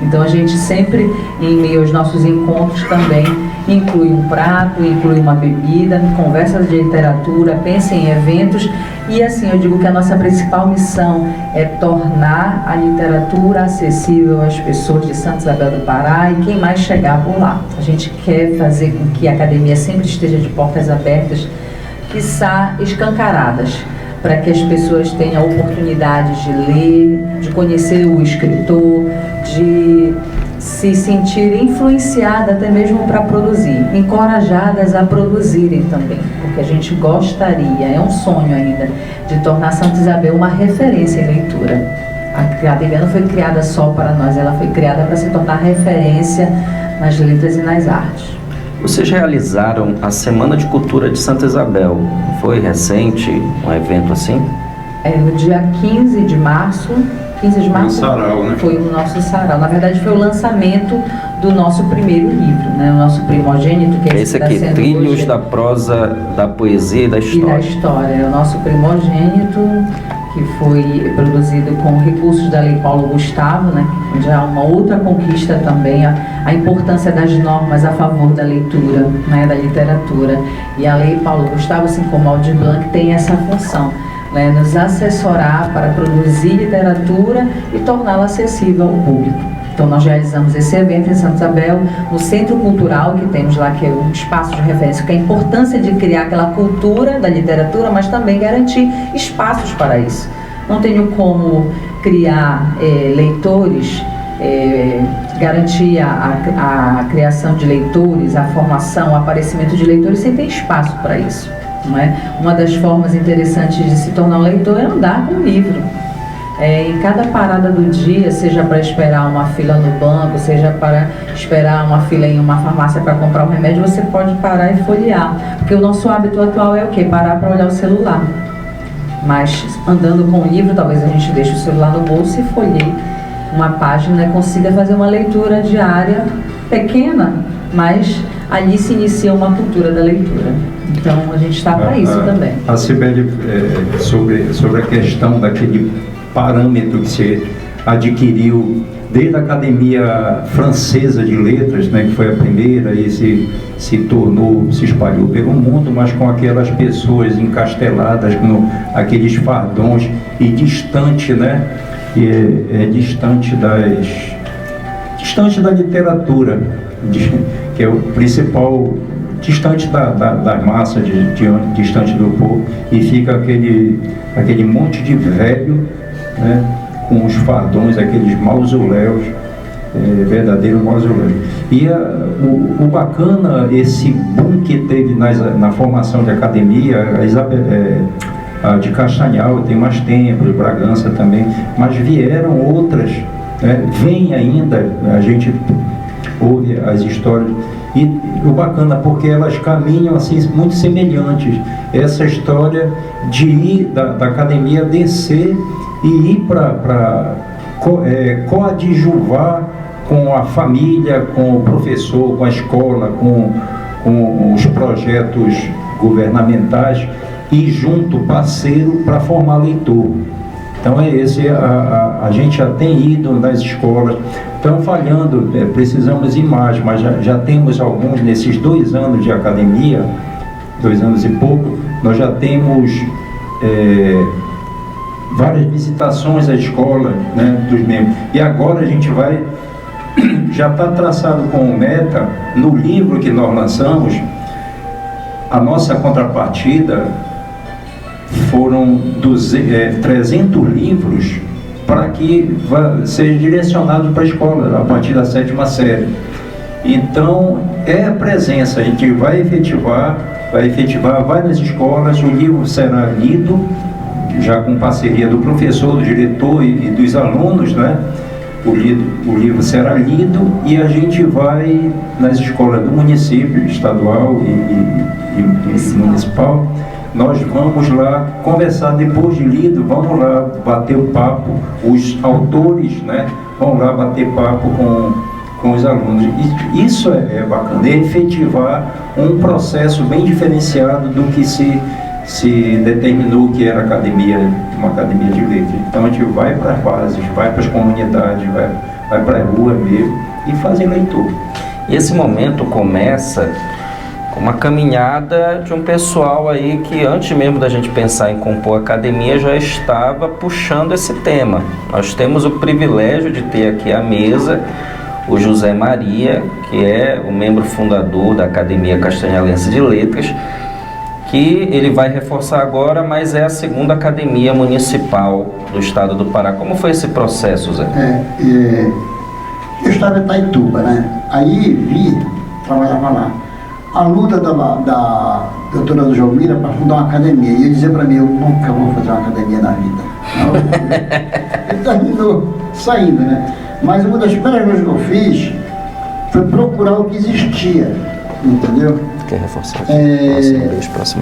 Então a gente sempre, em meio aos nossos encontros também, inclui um prato, inclui uma bebida, conversas de literatura, pensa em eventos. E assim, eu digo que a nossa principal missão é tornar a literatura acessível às pessoas de Santa Isabel do Pará e quem mais chegar por lá. A gente quer fazer com que a academia sempre esteja de portas abertas, quiçá escancaradas, para que as pessoas tenham a oportunidade de ler, de conhecer o escritor, de se sentir influenciada até mesmo para produzir, encorajadas a produzirem também, porque a gente gostaria, é um sonho ainda, de tornar Santa Isabel uma referência em leitura. A academia não foi criada só para nós, ela foi criada para se tornar referência nas letras e nas artes. Vocês realizaram a Semana de Cultura de Santa Isabel. Foi recente um evento assim? No dia 15 de março, Um sarau, né? Foi o nosso sarau. Na verdade, foi o lançamento do nosso primeiro livro, né? O nosso primogênito, que é esse aqui, Trilhos da Prosa, da Poesia e da História. E da História. É o nosso primogênito, que foi produzido com recursos da Lei Paulo Gustavo, né? Onde há uma outra conquista também, a importância das normas a favor da leitura, né? Da literatura. E a Lei Paulo Gustavo, assim como a Aldir Blanc, tem essa função, né, nos assessorar para produzir literatura e torná-la acessível ao público. Então nós realizamos esse evento em Santa Isabel, no Centro Cultural que temos lá, que é um espaço de referência, que é a importância de criar aquela cultura da literatura, mas também garantir espaços para isso. Não tenho como criar leitores, garantir a criação de leitores, a formação, o aparecimento de leitores sem ter espaço para isso. Não é? Uma das formas interessantes de se tornar um leitor é andar com o livro. Em cada parada do dia, seja para esperar uma fila no banco, seja para esperar uma fila em uma farmácia para comprar um remédio, você pode parar e folhear. Porque o nosso hábito atual é o quê? Parar para olhar o celular. Mas andando com o livro, talvez a gente deixe o celular no bolso e folheie uma página e consiga fazer uma leitura diária pequena, mas ali se inicia uma cultura da leitura. Então a gente está para isso também. A Cibele, sobre a questão daquele parâmetro que você adquiriu desde a Academia Francesa de Letras, né, que foi a primeira e se tornou, se espalhou pelo mundo, mas com aquelas pessoas encasteladas aqueles fardões e distante, né, distante da literatura, que é o principal, distante da massa, distante do povo, e fica aquele monte de velho, né, com os fardões, aqueles mausoléus, verdadeiro mausoléu. E o bacana, esse boom que teve na formação de academia, a de Castanhal tem mais tempo, de Bragança também, mas vieram outras, né, vem ainda, a gente ouve as histórias. E o bacana, porque elas caminham assim muito semelhantes. Essa história de ir da academia descer e ir para coadjuvar com a família, com o professor, com a escola, com os projetos governamentais e junto, parceiro, para formar leitor. Então é esse, a gente já tem ido nas escolas, estão falhando, precisamos ir mais, mas já temos alguns, nesses 2 anos de academia, 2 anos e pouco, nós já temos várias visitações à escola, né, dos membros. E agora a gente já está traçado como meta, no livro que nós lançamos, a nossa contrapartida foram 300 livros para que seja direcionado para a escola, a partir da 7ª série. Então, é a presença, a gente vai efetivar vai efetivar várias escolas, o livro será lido, já com parceria do professor, do diretor e dos alunos, né? O livro será lido e a gente vai nas escolas do município, estadual e municipal. Nós vamos lá conversar depois de lido, vamos lá bater o papo, os autores, né? Vão lá bater papo com os alunos. Isso é bacana, é efetivar um processo bem diferenciado do que se determinou que era uma academia de letras. Então a gente vai para as bases, vai para as comunidades, vai para a rua mesmo e fazer leitura. E esse momento começa com uma caminhada de um pessoal aí que antes mesmo da gente pensar em compor a academia já estava puxando esse tema. Nós temos o privilégio de ter aqui à mesa o José Maria, que é o membro fundador da Academia Castanhalense de Letras, que ele vai reforçar agora, mas é a segunda academia municipal do estado do Pará. Como foi esse processo, Zé? Eu estava em Itaituba, né? Aí trabalhava lá. A luta da doutora Jomira para fundar uma academia. E ele dizia para mim, eu nunca vou fazer uma academia na vida. Ele terminou saindo, né? Mas uma das primeiras coisas que eu fiz foi procurar o que existia, entendeu? Quer reforçar?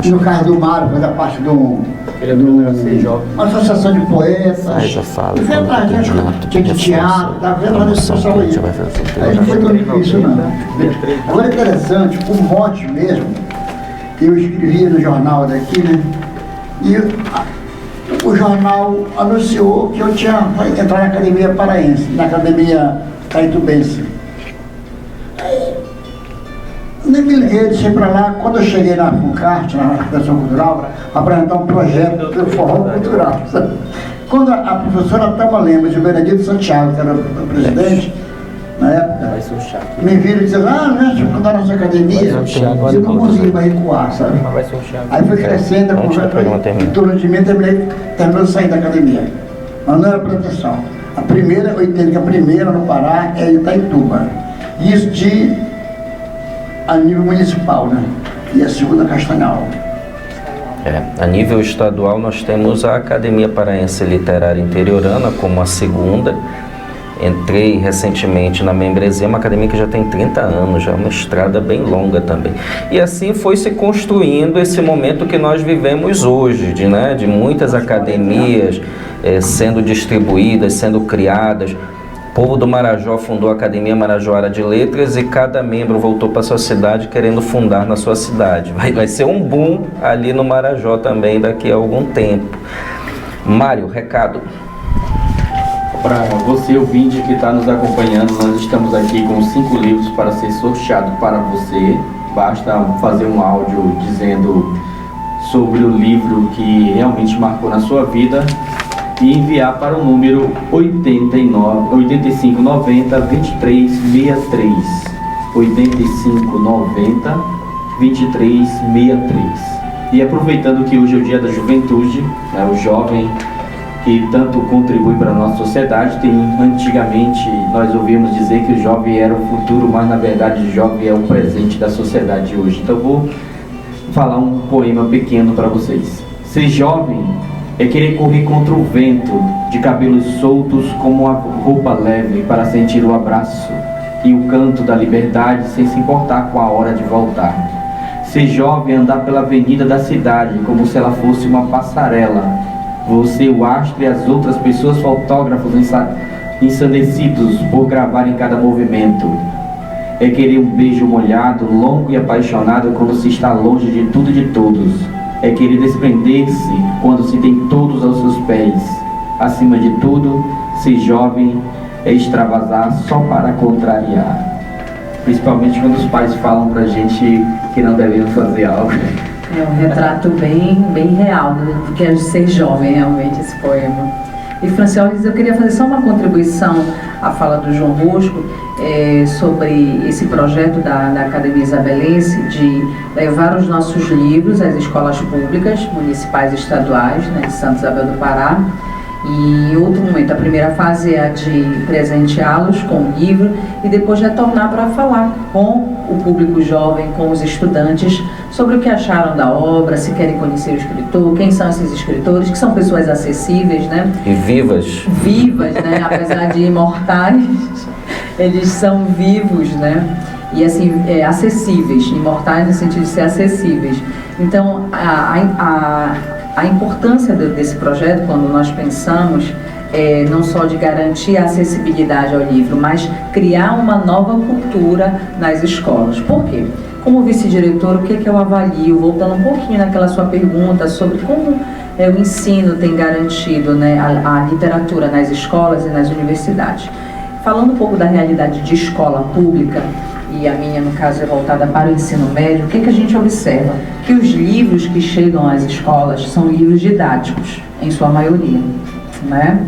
No caso do Mário, foi da parte uma associação de poetas. Faz a fala. Eu fui atrás, né? Tinha de teatro, estava vendo lá nesse pessoal aí. Aí não foi tão difícil, não. Agora é interessante, por mote mesmo, eu escrevia no jornal daqui, né? E o jornal anunciou que eu tinha entrar na Academia Paraense, na Academia Taitubense. Nem me liguei, deixei para lá. Quando eu cheguei na FUNCART, na Arquitetura Cultural, para apresentar um projeto do forró cultural, sabe? Quando a professora Tama Lemos e o Benedito Santiago, que era o presidente, na época, me viram e disseram, não é fundar nossa academia, eu não consegui mais recuar, sabe? Aí foi crescendo, em torno de mim, terminou de sair da academia. Mas não era pretensão. A primeira, eu entendo que a primeira no Pará é Itaituba. Isso a nível municipal, né? E a segunda Castanhal. A nível estadual nós temos a Academia Paraense Literária Interiorana como a segunda. Entrei recentemente na membresia, uma academia que já tem 30 anos, já é uma estrada bem longa também. E assim foi se construindo esse momento que nós vivemos hoje, de muitas academias sendo distribuídas, sendo criadas. O povo do Marajó fundou a Academia Marajoara de Letras e cada membro voltou para sua cidade querendo fundar na sua cidade. Vai ser um boom ali no Marajó também daqui a algum tempo. Mário, recado. Para você, ouvinte que está nos acompanhando, nós estamos aqui com 5 livros para ser sorteado para você. Basta fazer um áudio dizendo sobre o livro que realmente marcou na sua vida e enviar para o número 8590 2363. 8590 2363. E aproveitando que hoje é o Dia da Juventude, o jovem que tanto contribui para a nossa sociedade, antigamente nós ouvíamos dizer que o jovem era o futuro, mas na verdade o jovem é o presente da sociedade de hoje. Então eu vou falar um poema pequeno para vocês. Ser jovem é querer correr contra o vento, de cabelos soltos como uma roupa leve, para sentir o abraço e o canto da liberdade sem se importar com a hora de voltar. Ser jovem é andar pela avenida da cidade como se ela fosse uma passarela. Você, o astro e as outras pessoas, fotógrafos ensandecidos por gravarem cada movimento. É querer um beijo molhado, longo e apaixonado quando se está longe de tudo e de todos. É querer desprender-se quando se tem todos aos seus pés. Acima de tudo, ser jovem é extravasar só para contrariar. Principalmente quando os pais falam pra gente que não devemos fazer algo. É um retrato bem real do que é ser jovem, realmente, esse poema. E, Francioles, eu queria fazer só uma contribuição à fala do João Bosco sobre esse projeto da Academia Isabelense de levar os nossos livros às escolas públicas, municipais e estaduais, de Santa Isabel do Pará. E em outro momento, a primeira fase é a de presenteá-los com o livro e depois retornar para falar com o público jovem, com os estudantes, sobre o que acharam da obra, se querem conhecer o escritor, quem são esses escritores, que são pessoas acessíveis, né? E vivas. Vivas, né? Apesar de imortais, eles são vivos, né? E assim, acessíveis, imortais no sentido de ser acessíveis. Então, a importância desse projeto, quando nós pensamos, não só de garantir a acessibilidade ao livro, mas criar uma nova cultura nas escolas. Por quê? Como vice-diretor, o que eu avalio? Voltando um pouquinho naquela sua pergunta sobre como o ensino tem garantido, né, a literatura nas escolas e nas universidades. Falando um pouco da realidade de escola pública, e a minha, no caso, é voltada para o ensino médio, o que a gente observa? Que os livros que chegam às escolas são livros didáticos, em sua maioria, né?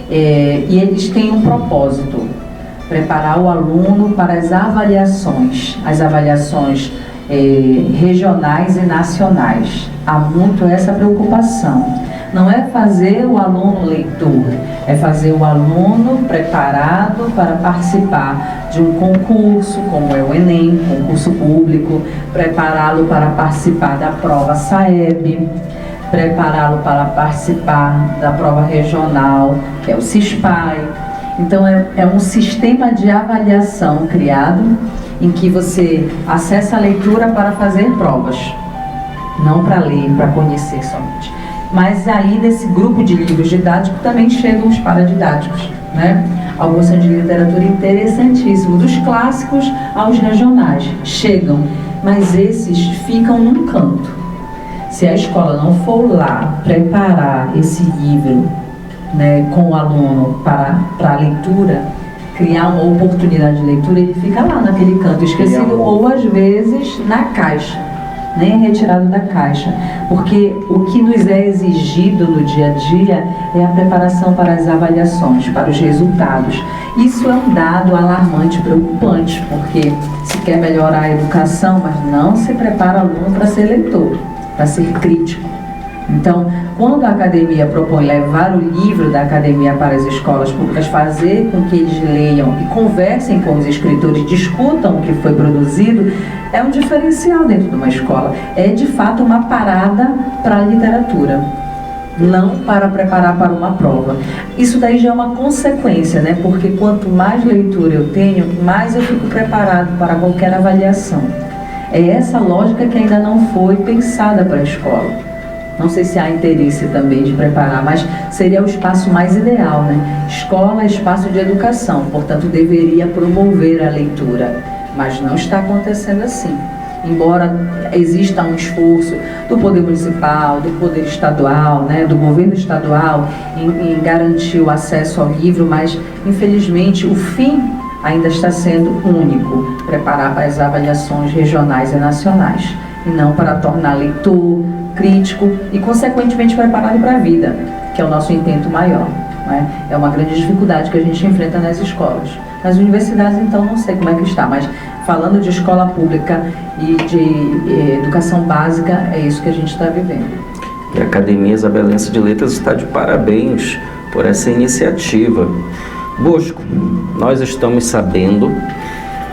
E eles têm um propósito: preparar o aluno para as avaliações regionais e nacionais. Há muito essa preocupação. Não é fazer o aluno leitor, é fazer o aluno preparado para participar de um concurso, como é o Enem, concurso público, prepará-lo para participar da prova SAEB, prepará-lo para participar da prova regional, que é o CISPAI. Então, é um sistema de avaliação criado em que você acessa a leitura para fazer provas, não para ler, para conhecer somente. Mas aí, desse grupo de livros didáticos, também chegam os paradidáticos, né? Alguns são de literatura interessantíssimo, dos clássicos aos regionais, chegam, mas esses ficam num canto. Se a escola não for lá preparar esse livro, né, com o aluno para a leitura, criar uma oportunidade de leitura, ele fica lá naquele canto esquecido, ou às vezes na caixa, nem é retirado da caixa, porque o que nos é exigido no dia a dia é a preparação para as avaliações, para os resultados. Isso é um dado alarmante, preocupante, porque se quer melhorar a educação, mas não se prepara o aluno para ser leitor, para ser crítico. Então, quando a academia propõe levar o livro da academia para as escolas públicas, fazer com que eles leiam e conversem com os escritores, discutam o que foi produzido, é um diferencial dentro de uma escola. É, de fato, uma parada para a literatura, não para preparar para uma prova. Isso daí já é uma consequência, né? Porque quanto mais leitura eu tenho, mais eu fico preparado para qualquer avaliação. É essa lógica que ainda não foi pensada para a escola. Não sei se há interesse também de preparar, mas seria o espaço mais ideal, né? Escola é espaço de educação, portanto deveria promover a leitura, mas não está acontecendo assim. Embora exista um esforço do poder municipal, do poder estadual, né, do governo estadual em garantir o acesso ao livro, mas infelizmente o fim ainda está sendo único: preparar para as avaliações regionais e nacionais, e não para tornar leitor, crítico e, consequentemente, preparado para a vida, que é o nosso intento maior, né? É uma grande dificuldade que a gente enfrenta nas escolas. Nas universidades, então, não sei como é que está, mas falando de escola pública e de educação básica, é isso que a gente está vivendo. E a Academia Isabelense de Letras está de parabéns por essa iniciativa. Bosco, nós estamos sabendo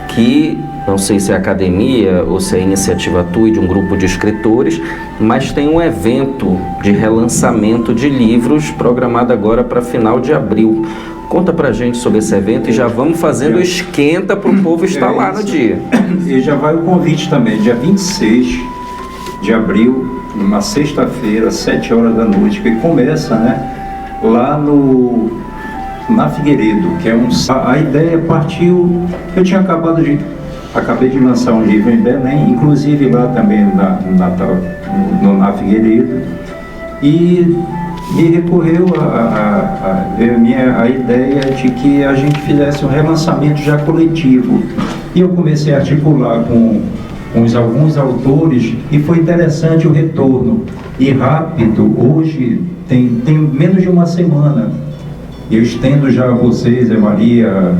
que, não sei se é a academia ou se é a iniciativa tua e de um grupo de escritores, mas tem um evento de relançamento de livros programado agora para final de abril. Conta pra gente sobre esse evento e já vamos fazendo esquenta para o povo estar lá no dia. E já vai o convite também, dia 26 de abril, numa sexta-feira, às 7 horas da noite, que começa, né, lá na Figueiredo, que é a ideia partiu, eu tinha acabei de lançar um livro em Belém, inclusive lá também na Figueiredo, e me recorreu a ideia de que a gente fizesse um relançamento já coletivo. E eu comecei a articular com alguns autores e foi interessante o retorno. E rápido, hoje tem menos de uma semana. Eu estendo já a vocês, a Maria,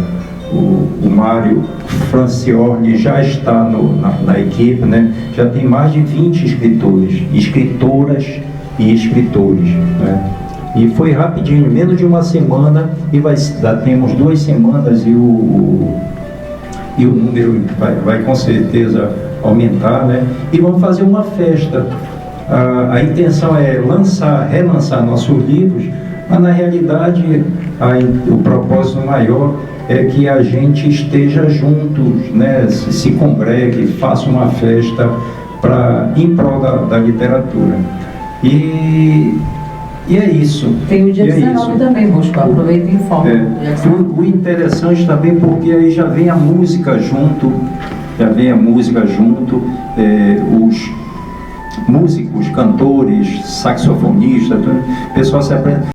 o Mário Franciorni já está na equipe, né? Já tem mais de 20 escritores, escritoras e escritores, né? E foi rapidinho, menos de uma semana, e temos 2 semanas e o número vai com certeza aumentar, né? E vamos fazer uma festa. A intenção é relançar nossos livros, mas na realidade o propósito maior é que a gente esteja juntos, né? Se congregue, faça uma festa em prol da literatura. E é isso. Tem o dia E é 19 isso. também, Bosco. Aproveita e informa. O interessante também, porque aí já vem a música junto, os músicos, cantores, saxofonistas, o pessoal se apresenta.